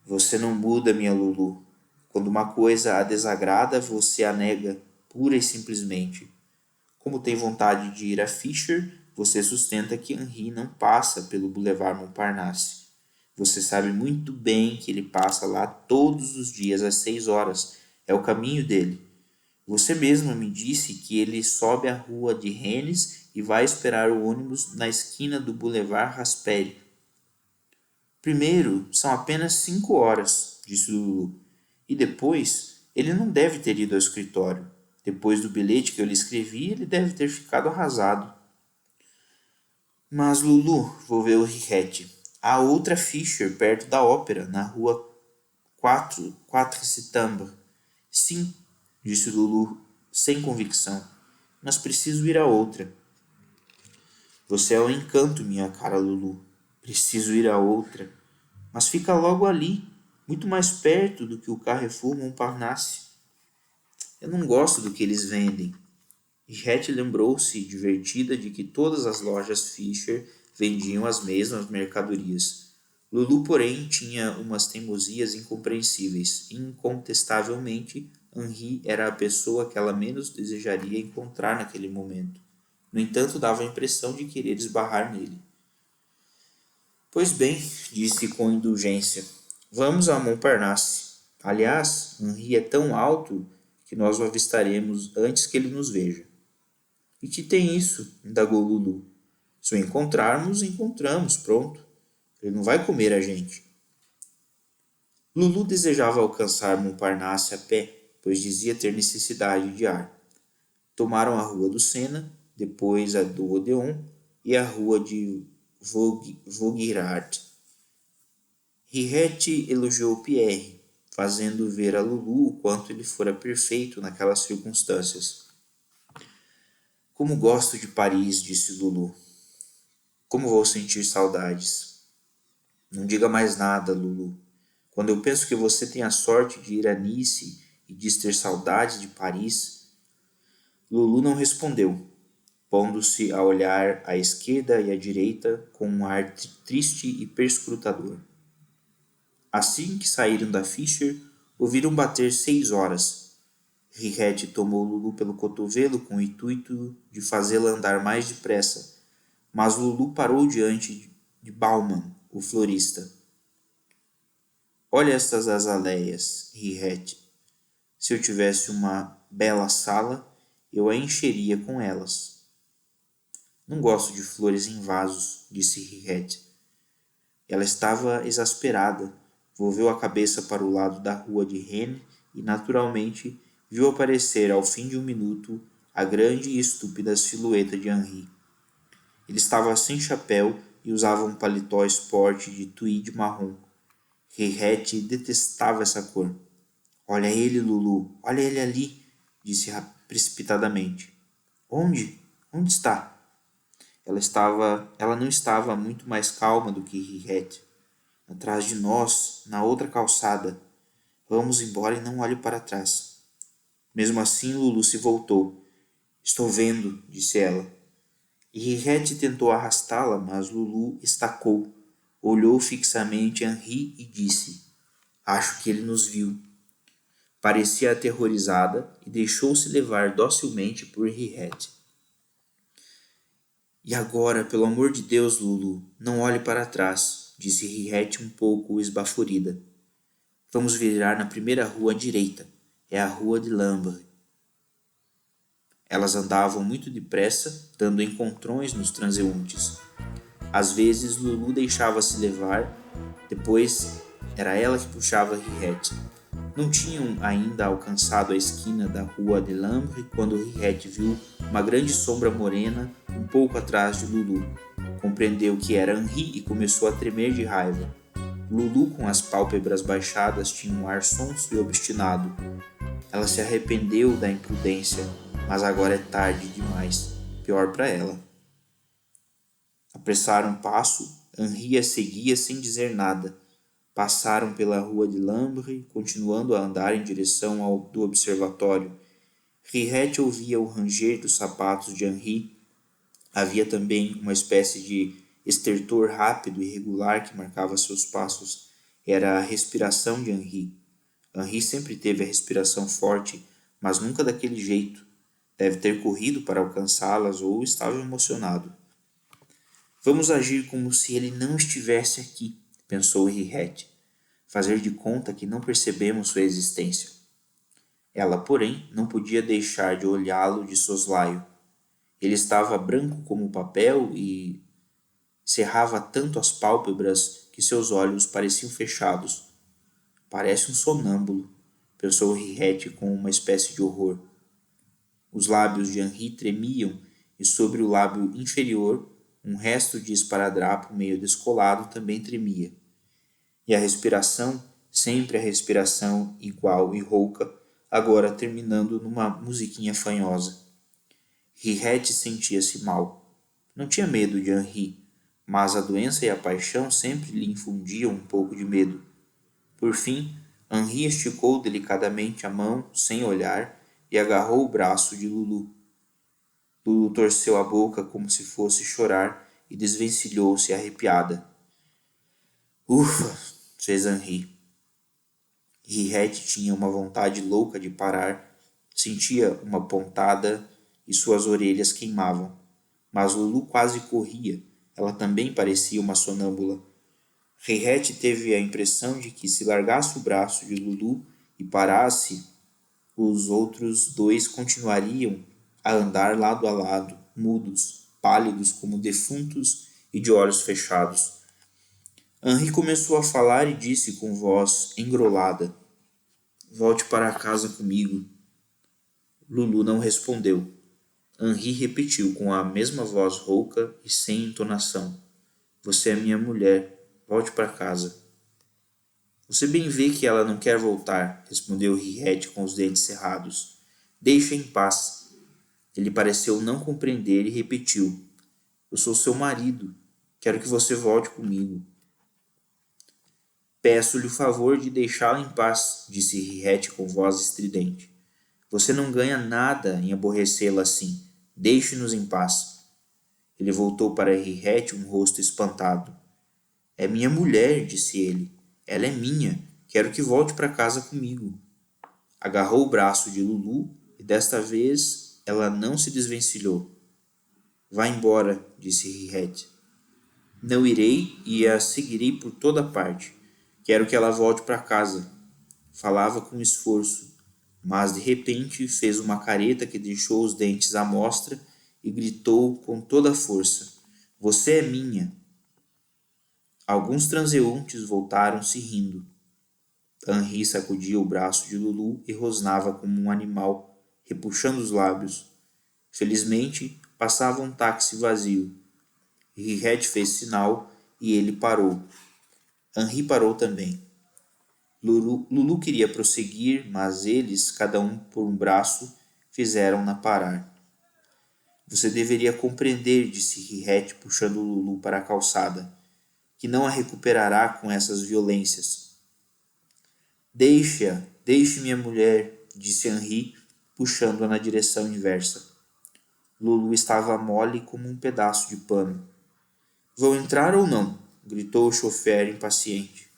S1: Você não muda, minha Lulu. Quando uma coisa a desagrada, você a nega, pura e simplesmente. Como tem vontade de ir a Fischer, você sustenta que Henri não passa pelo Boulevard Montparnasse. Você sabe muito bem que ele passa lá todos os dias às 6 horas. É o caminho dele. Você mesma me disse que ele sobe a rua de Rennes e vai esperar o ônibus na esquina do Boulevard Raspail. Primeiro, são apenas 5 horas, disse Lulu. E depois, ele não deve ter ido ao escritório. Depois do bilhete que eu lhe escrevi, ele deve ter ficado arrasado. Mas, Lulu, volveu Rirette, há outra Fischer perto da ópera, na rua 4 Septembre. Sim, disse Lulu, sem convicção, mas preciso ir a outra. Você é um encanto, minha cara Lulu. Preciso ir a outra. Mas fica logo ali, muito mais perto do que o Carrefour Montparnasse. Eu não gosto do que eles vendem. Jet lembrou-se, divertida, de que todas as lojas Fischer vendiam as mesmas mercadorias. Lulu, porém, tinha umas teimosias incompreensíveis. Incontestavelmente, Henri era a pessoa que ela menos desejaria encontrar naquele momento. No entanto, dava a impressão de querer esbarrar nele. Pois bem, disse com indulgência, vamos a Montparnasse. Aliás, Henri é tão alto que nós o avistaremos antes que ele nos veja. E que tem isso? Indagou Lulu. Se o encontrarmos, encontramos, pronto. Ele não vai comer a gente. Lulu desejava alcançar Montparnasse a pé, pois dizia ter necessidade de ar. Tomaram a rua do Sena, depois a do Odéon, e a rua de Vaugirard. Henriette elogiou Pierre, fazendo ver a Lulu o quanto ele fora perfeito naquelas circunstâncias. Como gosto de Paris, disse Lulu. Como vou sentir saudades. Não diga mais nada, Lulu. Quando eu penso que você tem a sorte de ir a Nice e diz ter saudades de Paris. Lulu não respondeu, pondo-se a olhar à esquerda e à direita com um ar triste e perscrutador. Assim que saíram da Fischer, ouviram bater 6 horas. Henriette tomou Lulu pelo cotovelo com o intuito de fazê-la andar mais depressa, mas Lulu parou diante de Bauman, o florista. Olha estas azaleias, Henriette. Se eu tivesse uma bela sala, eu a encheria com elas. Não gosto de flores em vasos, disse Henriette. Ela estava exasperada, volveu a cabeça para o lado da rua de Rennes e, naturalmente, viu aparecer ao fim de um minuto a grande e estúpida silhueta de Henri. Ele estava sem chapéu e usava um paletó esporte de tweed marrom. Henriette detestava essa cor. Olha ele, Lulu, olha ele ali, disse precipitadamente. Onde? Onde está? Ela não estava muito mais calma do que Henriette. Atrás de nós, na outra calçada. Vamos embora e não olhe para trás. Mesmo assim, Lulu se voltou. Estou vendo, disse ela. E Henriette tentou arrastá-la, mas Lulu estacou, olhou fixamente Henri e disse: Acho que ele nos viu. Parecia aterrorizada e deixou-se levar docilmente por Henriette. E agora, pelo amor de Deus, Lulu, não olhe para trás, disse Henriette um pouco esbaforida. Vamos virar na primeira rua à direita. É a rua de Lambert. Elas andavam muito depressa, dando encontrões nos transeuntes. Às vezes, Lulu deixava-se levar, depois era ela que puxava Henriette. Não tinham ainda alcançado a esquina da rua de Lambert quando Henriette viu uma grande sombra morena um pouco atrás de Lulu. Compreendeu que era Henri e começou a tremer de raiva. Lulu, com as pálpebras baixadas, tinha um ar sonso e obstinado. Ela se arrependeu da imprudência, mas agora é tarde demais. Pior para ela. Apressaram o passo, Henri a seguia sem dizer nada. Passaram pela rua de Lambert, continuando a andar em direção do observatório. Henriette ouvia o ranger dos sapatos de Henri. Havia também uma espécie de estertor rápido e regular que marcava seus passos. Era a respiração de Henri. Henri sempre teve a respiração forte, mas nunca daquele jeito. Deve ter corrido para alcançá-las ou estava emocionado. Vamos agir como se ele não estivesse aqui, pensou Henriette. Fazer de conta que não percebemos sua existência. Ela, porém, não podia deixar de olhá-lo de soslaio. Ele estava branco como papel e cerrava tanto as pálpebras que seus olhos pareciam fechados. Parece um sonâmbulo, pensou Henriette com uma espécie de horror. Os lábios de Henri tremiam e sobre o lábio inferior um resto de esparadrapo meio descolado também tremia. E a respiração, sempre a respiração igual e rouca, agora terminando numa musiquinha fanhosa. Henriette sentia-se mal. Não tinha medo de Henri, mas a doença e a paixão sempre lhe infundiam um pouco de medo. Por fim, Henri esticou delicadamente a mão, sem olhar, e agarrou o braço de Lulu. Lulu torceu a boca como se fosse chorar e desvencilhou-se arrepiada. Ufa! Fez Henri. Henriette tinha uma vontade louca de parar, sentia uma pontada e suas orelhas queimavam. Mas Lulu quase corria, ela também parecia uma sonâmbula. Henriette teve a impressão de que se largasse o braço de Lulu e parasse, os outros dois continuariam a andar lado a lado, mudos, pálidos como defuntos e de olhos fechados. Henri começou a falar e disse com voz engrolada: Volte para casa comigo. Lulu não respondeu. Henri repetiu com a mesma voz rouca e sem entonação. Você é minha mulher. Volte para casa. Você bem vê que ela não quer voltar, respondeu Henriette com os dentes cerrados. Deixe-a em paz. Ele pareceu não compreender e repetiu. Eu sou seu marido. Quero que você volte comigo. Peço-lhe o favor de deixá-la em paz, disse Henriette com voz estridente. Você não ganha nada em aborrecê-la assim. Deixe-nos em paz. Ele voltou para Henriette um rosto espantado. É minha mulher, disse ele. Ela é minha. Quero que volte para casa comigo. Agarrou o braço de Lulu e desta vez ela não se desvencilhou. Vá embora, disse Henriette. Não irei e a seguirei por toda parte. Quero que ela volte para casa. Falava com esforço, mas de repente fez uma careta que deixou os dentes à mostra e gritou com toda a força. Você é minha. Alguns transeuntes voltaram-se rindo. Henri sacudia o braço de Lulu e rosnava como um animal, repuxando os lábios. Felizmente, passava um táxi vazio. Henriette fez sinal e ele parou. Henri parou também. Lulu queria prosseguir, mas eles, cada um por um braço, fizeram-na parar. Você deveria compreender, disse Henriette, puxando Lulu para a calçada, que não a recuperará com essas violências. Deixe-a, deixe minha mulher, disse Henri, puxando-a na direção inversa. Lulu estava mole como um pedaço de pano. Vão entrar ou não? Gritou o chofer impaciente.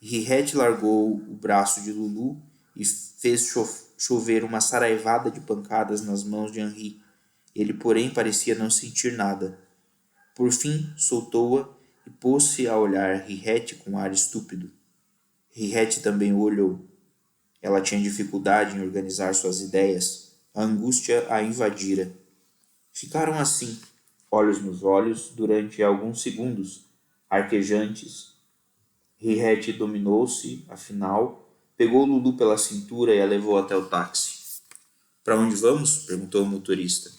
S1: Henriette largou o braço de Lulu e fez chover uma saraivada de pancadas nas mãos de Henri. Ele, porém, parecia não sentir nada. Por fim, soltou-a e pôs-se a olhar Henriette com ar estúpido. Henriette também o olhou. Ela tinha dificuldade em organizar suas ideias. A angústia a invadira. Ficaram assim, olhos nos olhos, durante alguns segundos, arquejantes. Henriette dominou-se, afinal, pegou Lulu pela cintura e a levou até o táxi. Para onde vamos? Perguntou o motorista.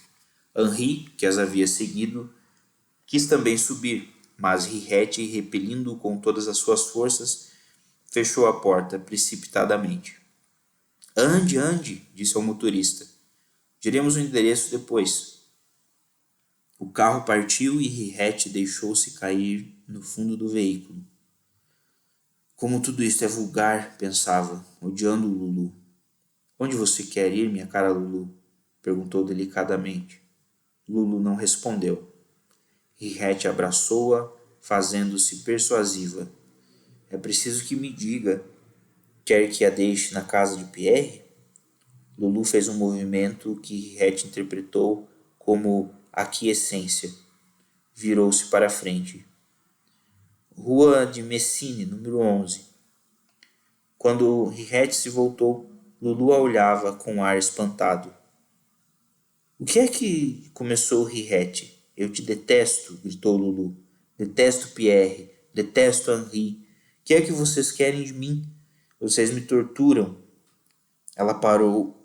S1: Henri, que as havia seguido, quis também subir, mas Henriette, repelindo-o com todas as suas forças, fechou a porta precipitadamente. Ande, ande, disse ao motorista. Diremos o endereço depois. O carro partiu e Henriette deixou-se cair no fundo do veículo. Como tudo isto é vulgar, pensava, odiando Lulu. Onde você quer ir, minha cara Lulu? Perguntou delicadamente. Lulu não respondeu. Henriette abraçou-a, fazendo-se persuasiva. É preciso que me diga. Quer que a deixe na casa de Pierre? Lulu fez um movimento que Henriette interpretou como aquiescência. Virou-se para a frente. Rua de Messine, número 11. Quando Henriette se voltou, Lulu a olhava com ar espantado. O que é que começou Henriette? Eu te detesto, gritou Lulu. Detesto Pierre, detesto Henri. O que é que vocês querem de mim? Vocês me torturam. Ela parou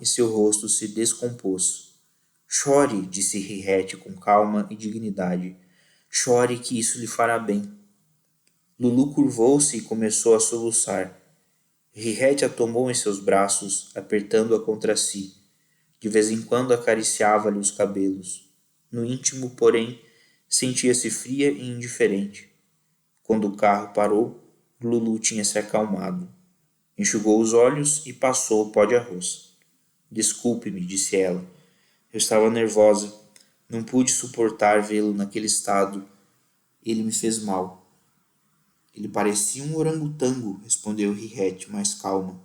S1: e seu rosto se descompôs. Chore, disse Henriette com calma e dignidade. Chore que isso lhe fará bem. Lulu curvou-se e começou a soluçar. Henriette a tomou em seus braços, apertando-a contra si. De vez em quando acariciava-lhe os cabelos. No íntimo, porém, sentia-se fria e indiferente. Quando o carro parou, Lulu tinha se acalmado. Enxugou os olhos e passou o pó de arroz. Desculpe-me, disse ela. Eu estava nervosa. Não pude suportar vê-lo naquele estado. Ele me fez mal. Ele parecia um orangotango, respondeu Henriette, mais calma.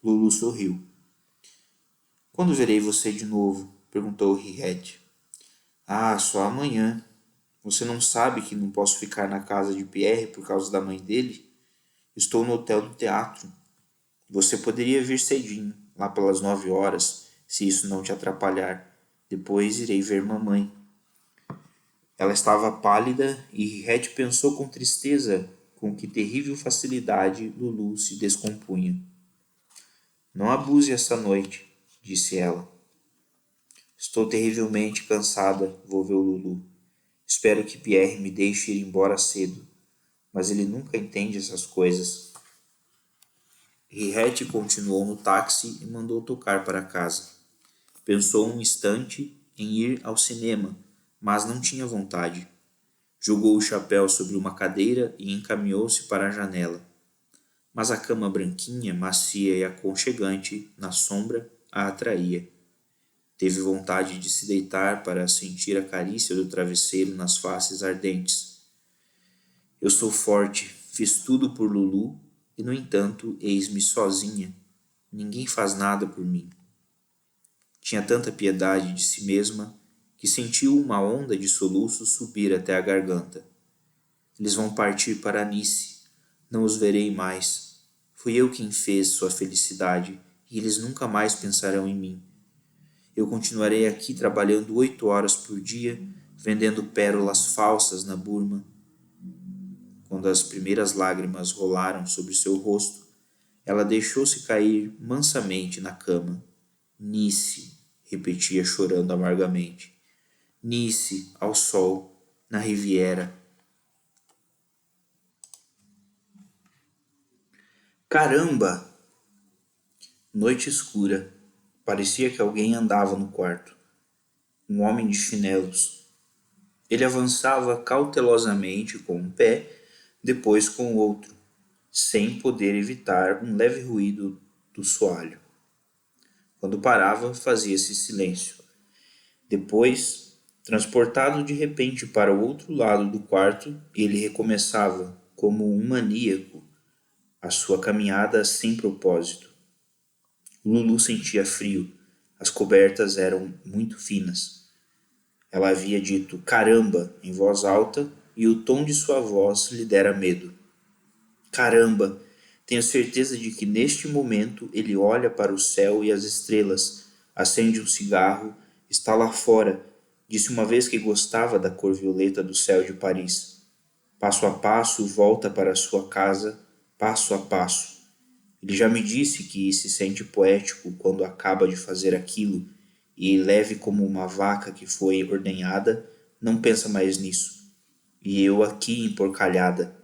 S1: Lulu sorriu. Quando verei você de novo? Perguntou Henriette. Ah, só amanhã. Você não sabe que não posso ficar na casa de Pierre por causa da mãe dele? Estou no hotel do teatro. Você poderia vir cedinho, lá pelas 9 horas, se isso não te atrapalhar. Depois irei ver mamãe. Ela estava pálida e Henriette pensou com tristeza com que terrível facilidade Lulu se descompunha. Não abuse esta noite. disse ela. Estou terrivelmente cansada, volveu Lulu. Espero que Pierre me deixe ir embora cedo, mas ele nunca entende essas coisas. Henriette continuou no táxi e mandou tocar para casa. Pensou um instante em ir ao cinema, mas não tinha vontade. Jogou o chapéu sobre uma cadeira e encaminhou-se para a janela. Mas a cama branquinha, macia e aconchegante, na sombra, a atraía. Teve vontade de se deitar para sentir a carícia do travesseiro nas faces ardentes. Eu sou forte, fiz tudo por Lulu e, no entanto, eis-me sozinha. Ninguém faz nada por mim. Tinha tanta piedade de si mesma que sentiu uma onda de soluços subir até a garganta. Eles vão partir para Nice. Não os verei mais. Fui eu quem fez sua felicidade e eles nunca mais pensarão em mim. Eu continuarei aqui trabalhando 8 horas por dia, vendendo pérolas falsas na Burma. Quando as primeiras lágrimas rolaram sobre seu rosto, ela deixou-se cair mansamente na cama. Nice, repetia chorando amargamente. Nice, ao sol, na Riviera. Caramba! Noite escura. Parecia que alguém andava no quarto. Um homem de chinelos. Ele avançava cautelosamente com um pé, depois com o outro, sem poder evitar um leve ruído do soalho. Quando parava, fazia-se silêncio. Depois, transportado de repente para o outro lado do quarto, ele recomeçava, como um maníaco, a sua caminhada sem propósito. Lulu sentia frio. As cobertas eram muito finas. Ela havia dito caramba em voz alta e o tom de sua voz lhe dera medo. Caramba! Tenho certeza de que neste momento ele olha para o céu e as estrelas, acende um cigarro, está lá fora. Disse uma vez que gostava da cor violeta do céu de Paris. Passo a passo volta para sua casa, passo a passo. Ele já me disse que se sente poético quando acaba de fazer aquilo e, leve como uma vaca que foi ordenhada, não pensa mais nisso. E eu aqui emporcalhada.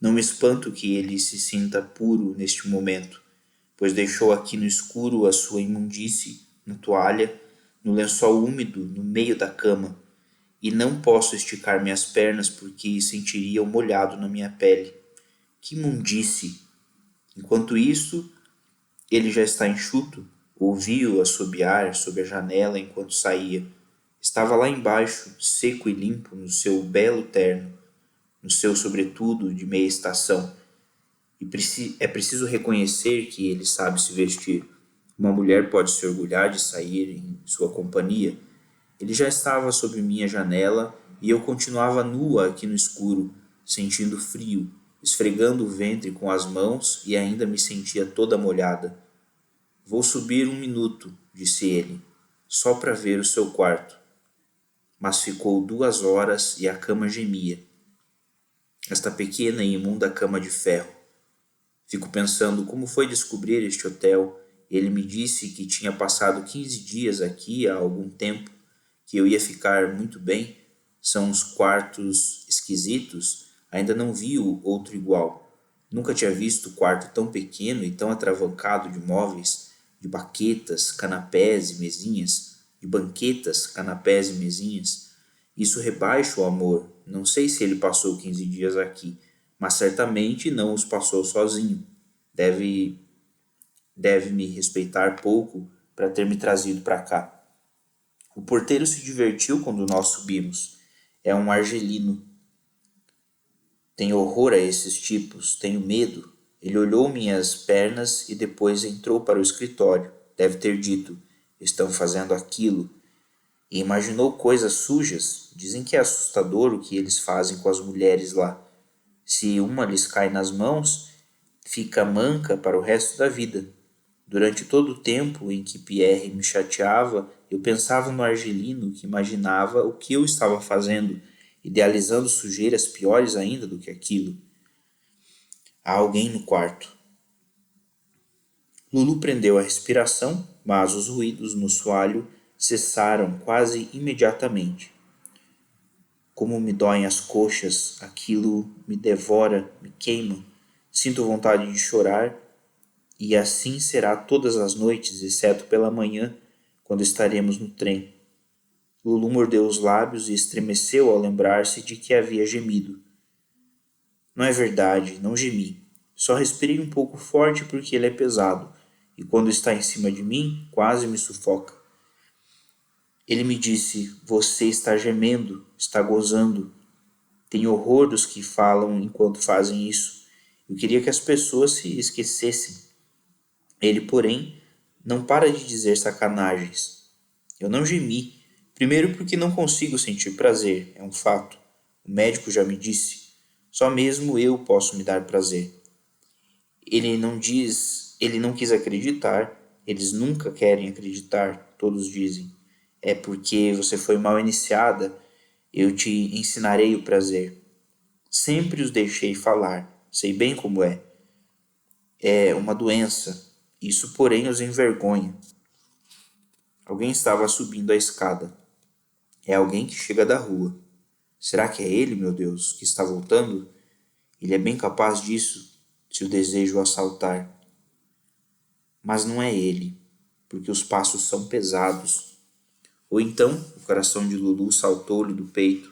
S1: Não me espanto que ele se sinta puro neste momento, pois deixou aqui no escuro a sua imundície, na toalha, no lençol úmido, no meio da cama, e não posso esticar minhas pernas porque sentiria o molhado na minha pele. Que imundície! Enquanto isso, ele já está enxuto. Ouvi-o assobiar sob a janela enquanto saía. Estava lá embaixo, seco e limpo, no seu belo terno, no seu sobretudo de meia estação. E é preciso reconhecer que ele sabe se vestir. Uma mulher pode se orgulhar de sair em sua companhia. Ele já estava sob minha janela e eu continuava nua aqui no escuro, sentindo frio, esfregando o ventre com as mãos e ainda me sentia toda molhada. Vou subir 1 minuto, disse ele, só para ver o seu quarto. Mas ficou 2 horas e a cama gemia. Esta pequena e imunda cama de ferro. Fico pensando como foi descobrir este hotel. Ele me disse que tinha passado 15 dias aqui há algum tempo, que eu ia ficar muito bem. São uns quartos esquisitos. Ainda não vi outro igual. Nunca tinha visto quarto tão pequeno e tão atravancado de móveis, de baquetas, canapés e mesinhas, de banquetas, canapés e mesinhas. Isso rebaixa o amor. Não sei se ele passou 15 dias aqui, mas certamente não os passou sozinho. Deve me respeitar pouco para ter me trazido para cá. O porteiro se divertiu quando nós subimos. É um argelino. Tenho horror a esses tipos, tenho medo. Ele olhou minhas pernas e depois entrou para o escritório. Deve ter dito, estão fazendo aquilo. E imaginou coisas sujas. Dizem que é assustador o que eles fazem com as mulheres lá. Se uma lhes cai nas mãos, fica manca para o resto da vida. Durante todo o tempo em que Pierre me chateava, eu pensava no argelino que imaginava o que eu estava fazendo, idealizando sujeiras piores ainda do que aquilo. Há alguém no quarto. Lulu prendeu a respiração, mas os ruídos no soalho cessaram quase imediatamente. Como me doem as coxas, aquilo me devora, me queima. Sinto vontade de chorar, e assim será todas as noites, exceto pela manhã, quando estaremos no trem. Lulu mordeu os lábios e estremeceu ao lembrar-se de que havia gemido. Não é verdade, não gemi. Só respirei um pouco forte porque ele é pesado, e quando está em cima de mim, quase me sufoca. Ele me disse: Você está gemendo, está gozando. Tenho horror dos que falam enquanto fazem isso. Eu queria que as pessoas se esquecessem. Ele, porém, não para de dizer sacanagens. Eu não gemi. Primeiro porque não consigo sentir prazer, é um fato. O médico já me disse. Só mesmo eu posso me dar prazer. Ele não quis acreditar. Eles nunca querem acreditar, todos dizem. É porque você foi mal iniciada. Eu te ensinarei o prazer. Sempre os deixei falar. Sei bem como é. É uma doença. Isso, porém, os envergonha. Alguém estava subindo a escada. É alguém que chega da rua. Será que é ele, meu Deus, que está voltando? Ele é bem capaz disso, se o desejo o assaltar. Mas não é ele, porque os passos são pesados. Ou então, o coração de Lulu saltou-lhe no peito.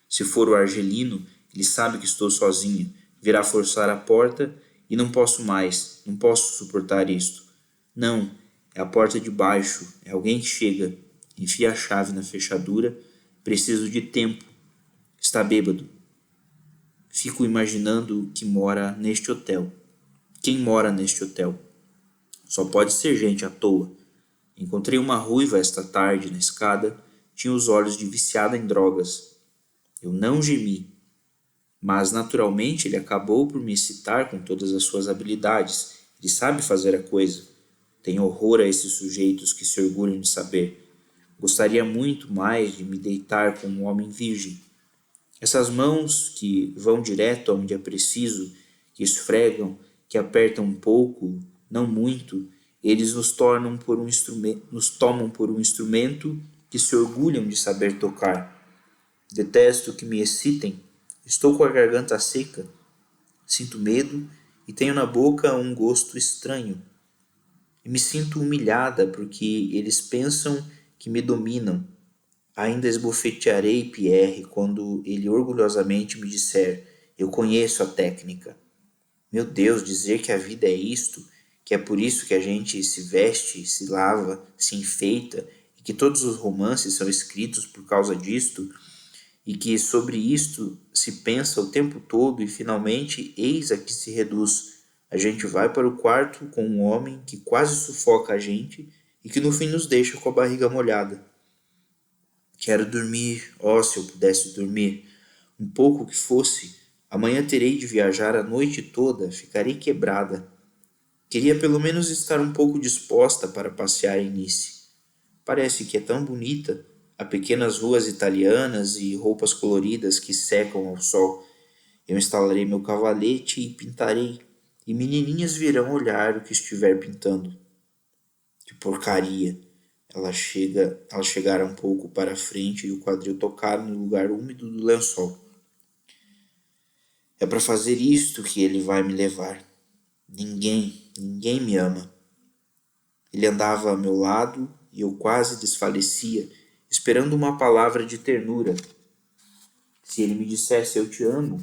S1: Se for o Argelino, ele sabe que estou sozinha, virá forçar a porta e não posso mais, não posso suportar isto. Não, é a porta de baixo, é alguém que chega. Enfia a chave na fechadura, preciso de tempo. Está bêbado. Fico imaginando que mora neste hotel. Quem mora neste hotel? Só pode ser gente à toa. Encontrei uma ruiva esta tarde na escada, tinha os olhos de viciada em drogas. Eu não gemi, mas naturalmente ele acabou por me excitar com todas as suas habilidades. Ele sabe fazer a coisa. Tenho horror a esses sujeitos que se orgulham de saber. Gostaria muito mais de me deitar com um homem virgem. Essas mãos que vão direto aonde é preciso, que esfregam, que apertam um pouco, não muito, eles nos tomam por um instrumento que se orgulham de saber tocar. Detesto que me excitem. Estou com a garganta seca, sinto medo e tenho na boca um gosto estranho. E me sinto humilhada porque eles pensam que me dominam. Ainda esbofetearei Pierre quando ele orgulhosamente me disser: Eu conheço a técnica. Meu Deus, dizer que a vida é isto, que é por isso que a gente se veste, se lava, se enfeita, e que todos os romances são escritos por causa disto, e que sobre isto se pensa o tempo todo e finalmente eis a que se reduz. A gente vai para o quarto com um homem que quase sufoca a gente e que no fim nos deixa com a barriga molhada. Quero dormir, oh, se eu pudesse dormir, um pouco que fosse. Amanhã terei de viajar a noite toda, ficarei quebrada. Queria pelo menos estar um pouco disposta para passear em Nice. Parece que é tão bonita. Há pequenas ruas italianas e roupas coloridas que secam ao sol. Eu instalarei meu cavalete e pintarei, e menininhas virão olhar o que estiver pintando. Que porcaria! Ela chegara um pouco para a frente e o quadril tocara no lugar úmido do lençol. É para fazer isto que ele vai me levar. Ninguém me ama. Ele andava ao meu lado e eu quase desfalecia, esperando uma palavra de ternura. Se ele me dissesse eu te amo,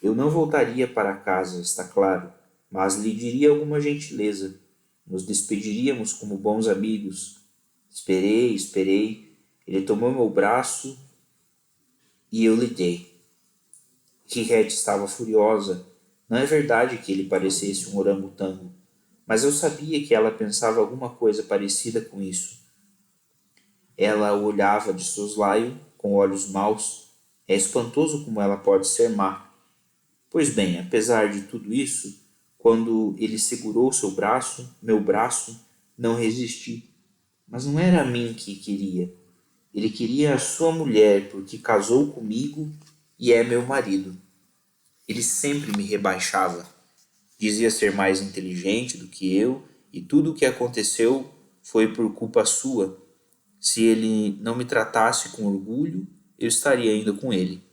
S1: eu não voltaria para casa, está claro, mas lhe diria alguma gentileza. Nos despediríamos como bons amigos. Esperei. Ele tomou meu braço e eu lhe dei. Rirete estava furiosa. Não é verdade que ele parecesse um orangotango, mas eu sabia que ela pensava alguma coisa parecida com isso. Ela o olhava de soslaio, com olhos maus. É espantoso como ela pode ser má. Pois bem, apesar de tudo isso, quando ele segurou meu braço, não resisti. Mas não era a mim que queria. Ele queria a sua mulher porque casou comigo e é meu marido. Ele sempre me rebaixava. Dizia ser mais inteligente do que eu e tudo o que aconteceu foi por culpa sua. Se ele não me tratasse com orgulho, eu estaria ainda com ele.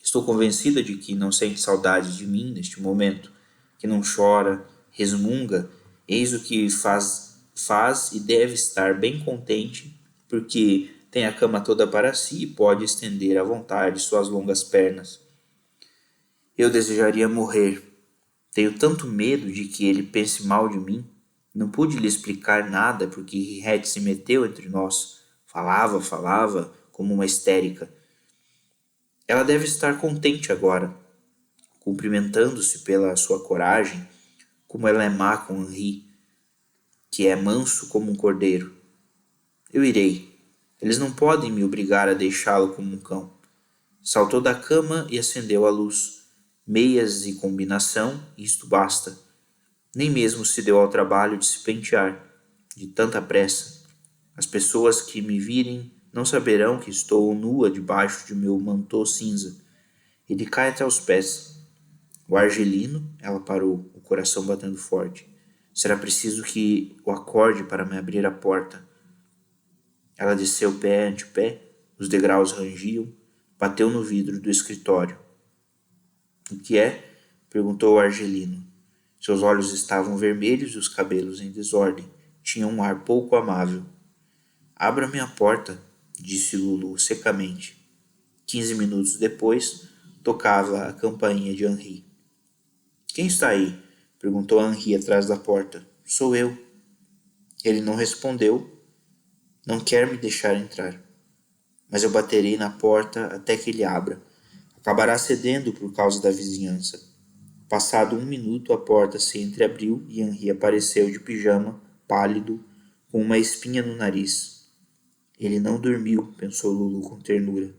S1: Estou convencida de que não sente saudade de mim neste momento, que não chora, resmunga, eis o que faz e deve estar bem contente, porque tem a cama toda para si e pode estender à vontade suas longas pernas. Eu desejaria morrer. Tenho tanto medo de que ele pense mal de mim. Não pude lhe explicar nada porque Henriette se meteu entre nós. Falava, como uma histérica. Ela deve estar contente agora, cumprimentando-se pela sua coragem, como ela é má com Henri, que é manso como um cordeiro. Eu irei. Eles não podem me obrigar a deixá-lo como um cão. Saltou da cama e acendeu a luz. Meias e combinação, isto basta. Nem mesmo se deu ao trabalho de se pentear, de tanta pressa. As pessoas que me virem não saberão que estou nua debaixo de meu mantô cinza. Ele cai até os pés. O Argelino, ela parou, o coração batendo forte. Será preciso que o acorde para me abrir a porta. Ela desceu pé ante pé, os degraus rangiam, bateu no vidro do escritório. O que é? Perguntou o Argelino. Seus olhos estavam vermelhos e os cabelos em desordem. Tinha um ar pouco amável. Abra-me a porta, disse Lulu secamente. 15 minutos depois, tocava a campainha de Henri. Quem está aí? Perguntou Henri atrás da porta. Sou eu. Ele não respondeu. Não quer me deixar entrar. Mas eu baterei na porta até que ele abra. Acabará cedendo por causa da vizinhança. Passado 1 minuto, a porta se entreabriu e Henri apareceu de pijama, pálido, com uma espinha no nariz. Ele não dormiu, pensou Lulu com ternura.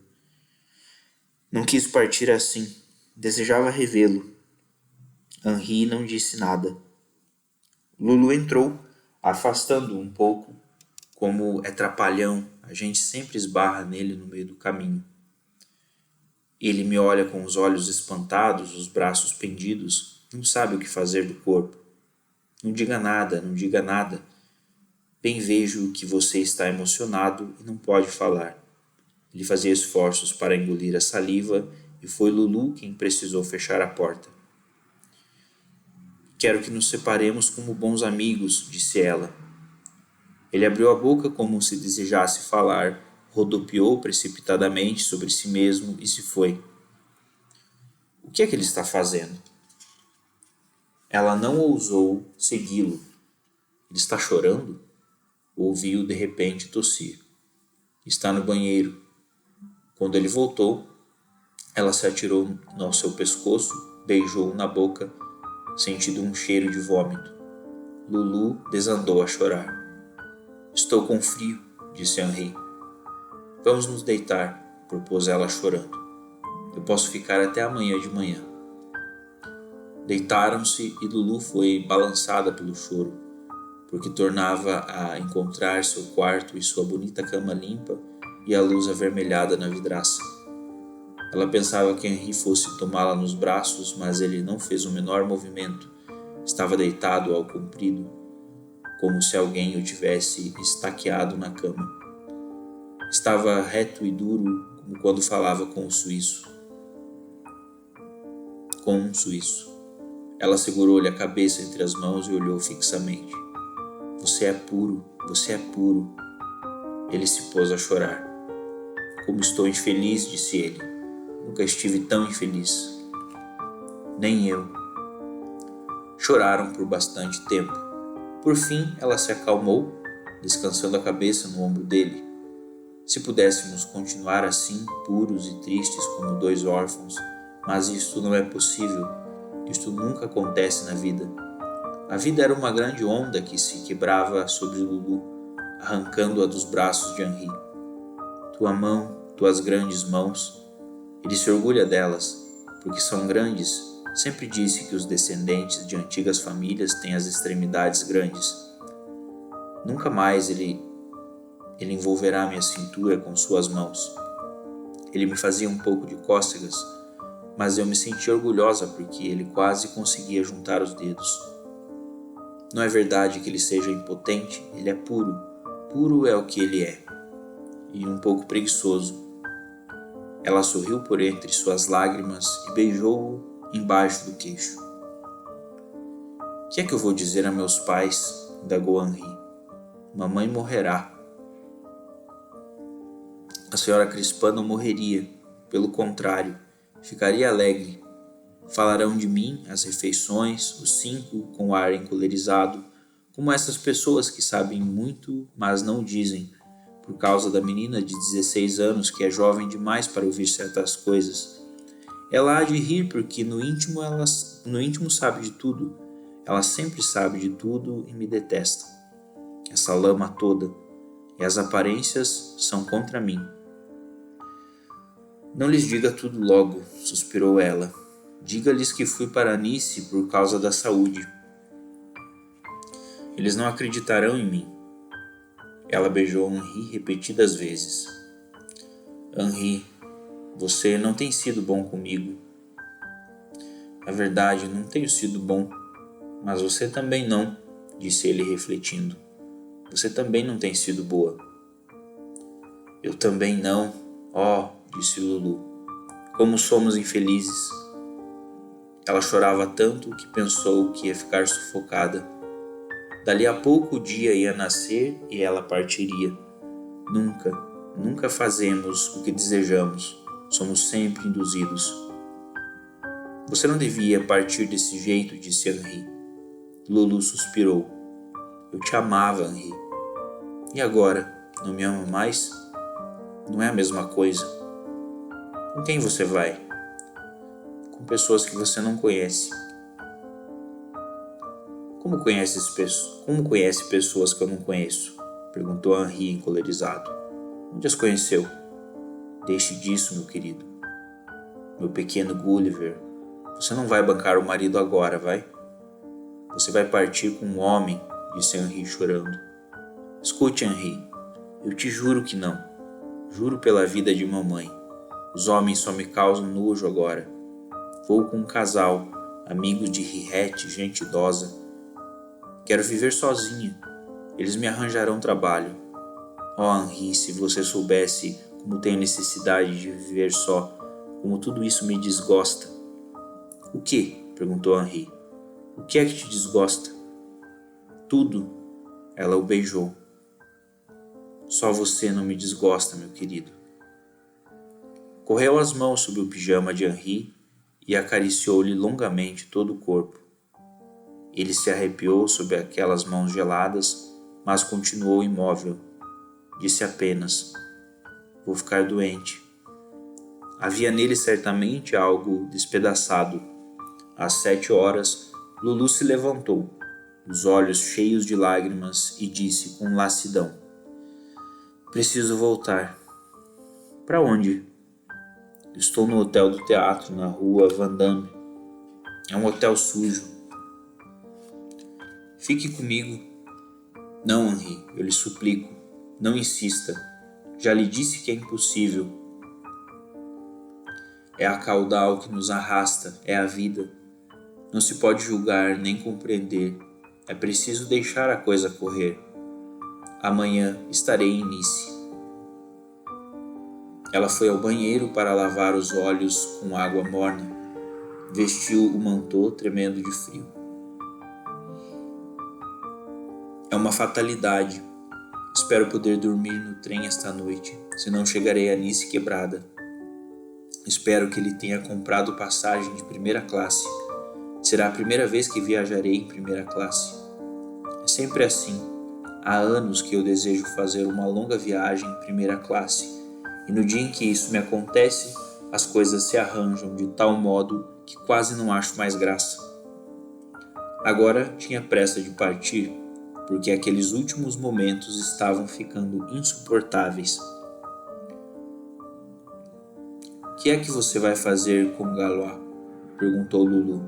S1: Não quis partir assim. Desejava revê-lo. Henri não disse nada. Lulu entrou, afastando um pouco. Como é trapalhão, a gente sempre esbarra nele no meio do caminho. Ele me olha com os olhos espantados, os braços pendidos, não sabe o que fazer do corpo. Não diga nada, não diga nada. Bem vejo que você está emocionado e não pode falar. Ele fazia esforços para engolir a saliva e foi Lulu quem precisou fechar a porta. Quero que nos separemos como bons amigos, disse ela. Ele abriu a boca como se desejasse falar, rodopiou precipitadamente sobre si mesmo e se foi. O que é que ele está fazendo? Ela não ousou segui-lo. Ele está chorando? Ouviu de repente tossir. Está no banheiro. Quando ele voltou, ela se atirou no seu pescoço, beijou-o na boca, sentindo um cheiro de vômito. Lulu desandou a chorar. Estou com frio, disse Henri. Vamos nos deitar, propôs ela chorando. Eu posso ficar até amanhã de manhã. Deitaram-se e Lulu foi balançada pelo choro, porque tornava a encontrar seu quarto e sua bonita cama limpa e a luz avermelhada na vidraça. Ela pensava que Henri fosse tomá-la nos braços, mas ele não fez o menor movimento. Estava deitado ao comprido, como se alguém o tivesse estaqueado na cama. Estava reto e duro, como quando falava com um suíço. Ela segurou-lhe a cabeça entre as mãos e olhou fixamente. Você é puro, você é puro. Ele se pôs a chorar. Como estou infeliz, disse ele. Nunca estive tão infeliz. Nem eu. Choraram por bastante tempo. Por fim, ela se acalmou, descansando a cabeça no ombro dele. Se pudéssemos continuar assim, puros e tristes como 2 órfãos, mas isto não é possível. Isto nunca acontece na vida. A vida era uma grande onda que se quebrava sobre Lulu, arrancando-a dos braços de Henri. Tua mão, tuas grandes mãos. Ele se orgulha delas, porque são grandes. Sempre disse que os descendentes de antigas famílias têm as extremidades grandes. Nunca mais ele envolverá minha cintura com suas mãos. Ele me fazia um pouco de cócegas. mas eu me senti orgulhosa porque ele quase conseguia juntar os dedos. Não é verdade que ele seja impotente, ele é puro. Puro é o que ele é. E um pouco preguiçoso. Ela sorriu por entre suas lágrimas e beijou-o embaixo do queixo. O que é que eu vou dizer a meus pais? Indagou Henri. Mamãe morrerá. A senhora Crispin não morreria. Pelo contrário, ficaria alegre. Falarão de mim, as refeições, os 5 com o ar encolerizado, como essas pessoas que sabem muito, mas não dizem, por causa da menina de 16 anos que é jovem demais para ouvir certas coisas. Ela há de rir porque no íntimo sabe de tudo. Ela sempre sabe de tudo e me detesta. Essa lama toda, e as aparências são contra mim. Não lhes diga tudo logo, suspirou ela. Diga-lhes que fui para Nice por causa da saúde. Eles não acreditarão em mim. Ela beijou Henri repetidas vezes. Henri, você não tem sido bom comigo. Na verdade, não tenho sido bom, mas você também não, disse ele refletindo. Você também não tem sido boa. Eu também não, disse Lulu. Como somos infelizes. Ela chorava tanto que pensou que ia ficar sufocada. Dali a pouco o dia ia nascer e ela partiria. Nunca fazemos o que desejamos. Somos sempre induzidos. Você não devia partir desse jeito, disse Henri. Lulu suspirou. Eu te amava, Henri. E agora, não me ama mais? Não é a mesma coisa. Com quem você vai? Com pessoas que você não conhece. Como conhece pessoas que eu não conheço? Perguntou Henri encolerizado. Onde as conheceu? Deixe disso, meu querido. Meu pequeno Gulliver, você não vai bancar o marido agora, vai? Você vai partir com um homem, disse Henri chorando. Escute, Henri, eu te juro que não. Juro pela vida de mamãe. Os homens só me causam nojo agora. Vou com um casal, amigos de Rirette, gente idosa. Quero viver sozinha. Eles me arranjarão trabalho. Henri, se você soubesse como tenho necessidade de viver só, como tudo isso me desgosta. O que? Perguntou Henri. O que é que te desgosta? Tudo. Ela o beijou. Só você não me desgosta, meu querido. Correu as mãos sobre o pijama de Henri e acariciou-lhe longamente todo o corpo. Ele se arrepiou sob aquelas mãos geladas, mas continuou imóvel. Disse apenas, vou ficar doente. Havia nele certamente algo despedaçado. Às 7 horas, Lulu se levantou, os olhos cheios de lágrimas, e disse com lassidão, preciso voltar. Para onde? Estou no hotel do teatro, na rua Vendôme. É um hotel sujo. Fique comigo. Não, Henri, eu lhe suplico. Não insista. Já lhe disse que é impossível. É a caudal que nos arrasta, é a vida. Não se pode julgar nem compreender. É preciso deixar a coisa correr. Amanhã estarei em Nice. Ela foi ao banheiro para lavar os olhos com água morna. Vestiu o manteau tremendo de frio. É uma fatalidade. Espero poder dormir no trem esta noite, senão chegarei a Nice quebrada. Espero que ele tenha comprado passagem de primeira classe. Será a primeira vez que viajarei em primeira classe. É sempre assim. Há anos que eu desejo fazer uma longa viagem em primeira classe, e no dia em que isso me acontece, as coisas se arranjam de tal modo que quase não acho mais graça. Agora tinha pressa de partir, porque aqueles últimos momentos estavam ficando insuportáveis. O que é que você vai fazer com Galois? Perguntou Lulu.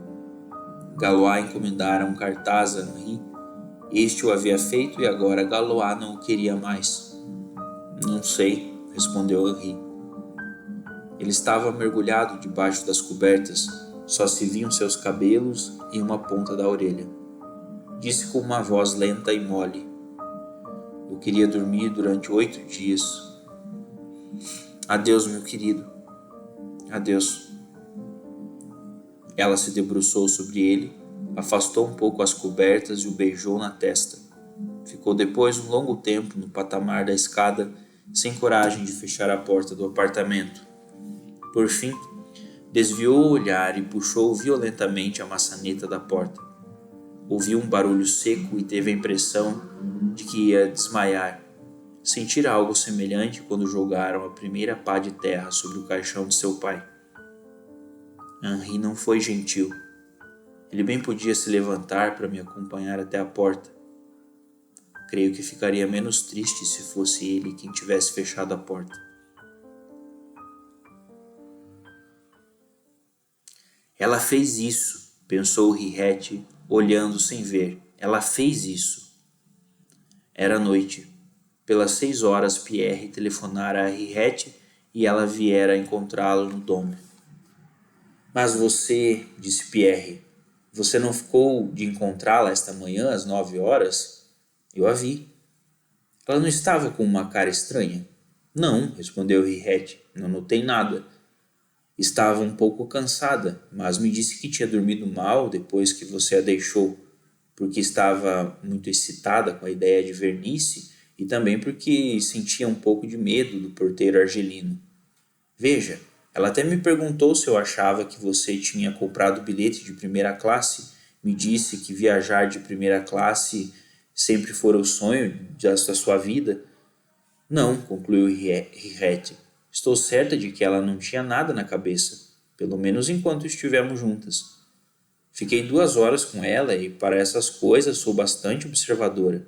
S1: Galois encomendara um cartaz a Henri. Este o havia feito e agora Galois não o queria mais. Não sei, respondeu Henri. Ele estava mergulhado debaixo das cobertas, só se viam seus cabelos e uma ponta da orelha. Disse com uma voz lenta e mole: eu queria dormir durante 8 dias. Adeus, meu querido. Adeus. Ela se debruçou sobre ele, afastou um pouco as cobertas e o beijou na testa. Ficou depois um longo tempo no patamar da escada, sem coragem de fechar a porta do apartamento. Por fim, desviou o olhar e puxou violentamente a maçaneta da porta. Ouviu um barulho seco e teve a impressão de que ia desmaiar. Sentira algo semelhante quando jogaram a primeira pá de terra sobre o caixão de seu pai. Henri não foi gentil. Ele bem podia se levantar para me acompanhar até a porta. Creio que ficaria menos triste se fosse ele quem tivesse fechado a porta. Ela fez isso, pensou Henriette, olhando sem ver. Ela fez isso. Era noite. Pelas 6 horas, Pierre telefonara a Henriette e ela viera encontrá-lo no dome. Mas você, disse Pierre, você não ficou de encontrá-la esta manhã às 9 horas? Eu a vi. Ela não estava com uma cara estranha? Não, respondeu Henriette, não notei nada. Estava um pouco cansada, mas me disse que tinha dormido mal depois que você a deixou, porque estava muito excitada com a ideia de vernice e também porque sentia um pouco de medo do porteiro argelino. Veja, ela até me perguntou se eu achava que você tinha comprado bilhete de primeira classe, me disse que viajar de primeira classe sempre fora o sonho da sua vida. Não, concluiu Henriette. Estou certa de que ela não tinha nada na cabeça, pelo menos enquanto estivemos juntas. Fiquei 2 horas com ela e para essas coisas sou bastante observadora.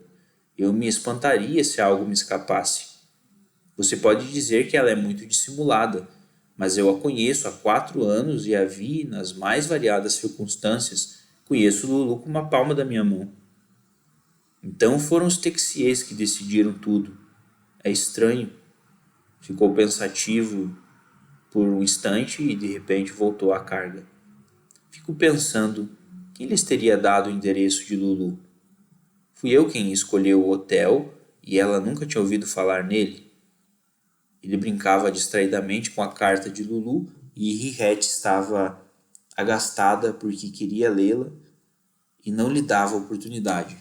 S1: Eu me espantaria se algo me escapasse. Você pode dizer que ela é muito dissimulada, mas eu a conheço há 4 anos e a vi nas mais variadas circunstâncias. Conheço Lulu com uma palma da minha mão. Então foram os Texiers que decidiram tudo. É estranho. Ficou pensativo por um instante e de repente voltou à carga. Fico pensando, quem lhes teria dado o endereço de Lulu? Fui eu quem escolheu o hotel e ela nunca tinha ouvido falar nele. Ele brincava distraidamente com a carta de Lulu e Henriette estava agastada porque queria lê-la e não lhe dava oportunidade.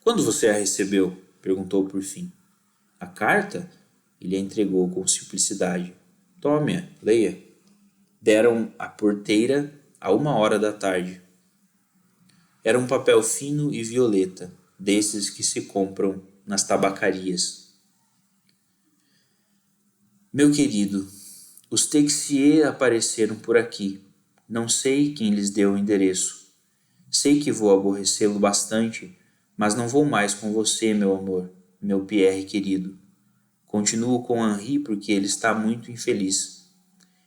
S1: Quando você a recebeu? Perguntou por fim. A carta? Ele a entregou com simplicidade. Tome-a, leia. Deram à porteira a 1 hora da tarde. Era um papel fino e violeta, desses que se compram nas tabacarias. Meu querido, os Texier apareceram por aqui. Não sei quem lhes deu o endereço. Sei que vou aborrecê-lo bastante, mas não vou mais com você, meu amor, meu Pierre querido. Continuo com Henri porque ele está muito infeliz.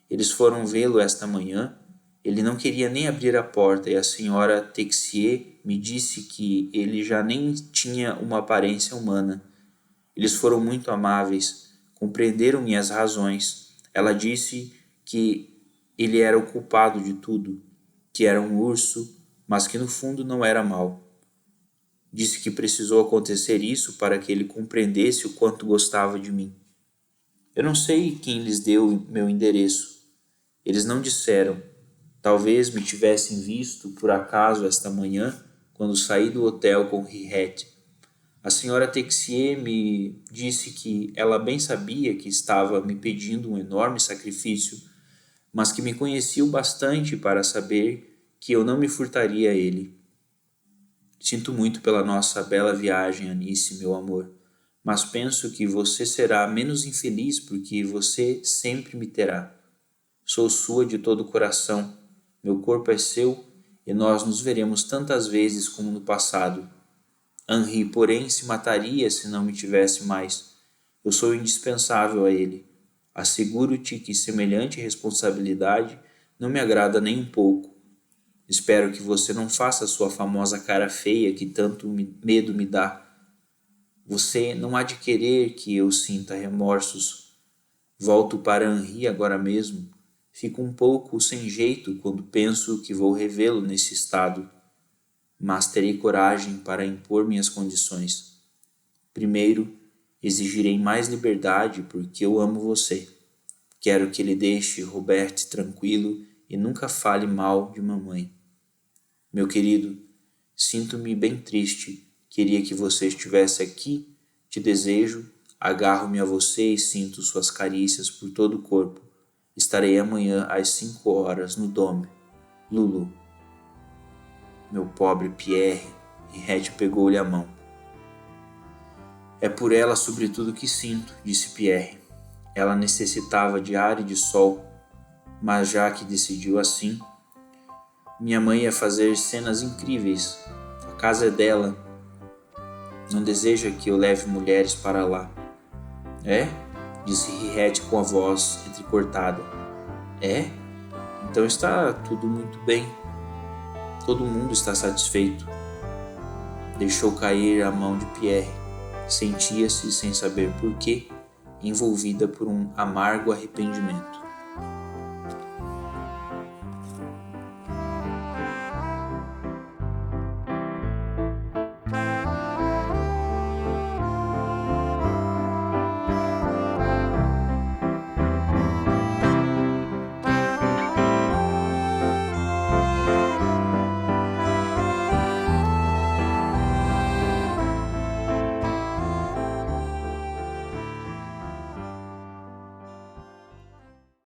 S1: Eles foram vê-lo esta manhã. Ele não queria nem abrir a porta e a senhora Texier me disse que ele já nem tinha uma aparência humana. Eles foram muito amáveis, compreenderam minhas razões. Ela disse que ele era o culpado de tudo, que era um urso, mas que no fundo não era mau. Disse que precisou acontecer isso para que ele compreendesse o quanto gostava de mim. Eu não sei quem lhes deu meu endereço. Eles não disseram. Talvez me tivessem visto por acaso esta manhã, quando saí do hotel com Henriette. A senhora Texier me disse que ela bem sabia que estava me pedindo um enorme sacrifício, mas que me conhecia o bastante para saber que eu não me furtaria a ele. Sinto muito pela nossa bela viagem, Anice, meu amor, mas penso que você será menos infeliz porque você sempre me terá. Sou sua de todo o coração, meu corpo é seu e nós nos veremos tantas vezes como no passado. Henri, porém, se mataria se não me tivesse mais. Eu sou indispensável a ele. Asseguro-te que semelhante responsabilidade não me agrada nem um pouco. Espero que você não faça a sua famosa cara feia que tanto medo me dá. Você não há de querer que eu sinta remorsos. Volto para Henri agora mesmo. Fico um pouco sem jeito quando penso que vou revê-lo nesse estado, mas terei coragem para impor minhas condições. Primeiro, exigirei mais liberdade porque eu amo você. Quero que ele deixe Robert tranquilo e nunca fale mal de mamãe. Meu querido, sinto-me bem triste. Queria que você estivesse aqui. Te desejo. Agarro-me a você e sinto suas carícias por todo o corpo. Estarei amanhã às 5 horas no Dome. Lulu. Meu pobre Pierre. Henriette pegou-lhe a mão. É por ela sobretudo que sinto, disse Pierre. Ela necessitava de ar e de sol, mas já que decidiu assim, minha mãe ia fazer cenas incríveis. A casa é dela. Não deseja que eu leve mulheres para lá. É? Disse Henriette com a voz entrecortada. É? Então está tudo muito bem. Todo mundo está satisfeito. Deixou cair a mão de Pierre. Sentia-se, sem saber porquê, envolvida por um amargo arrependimento.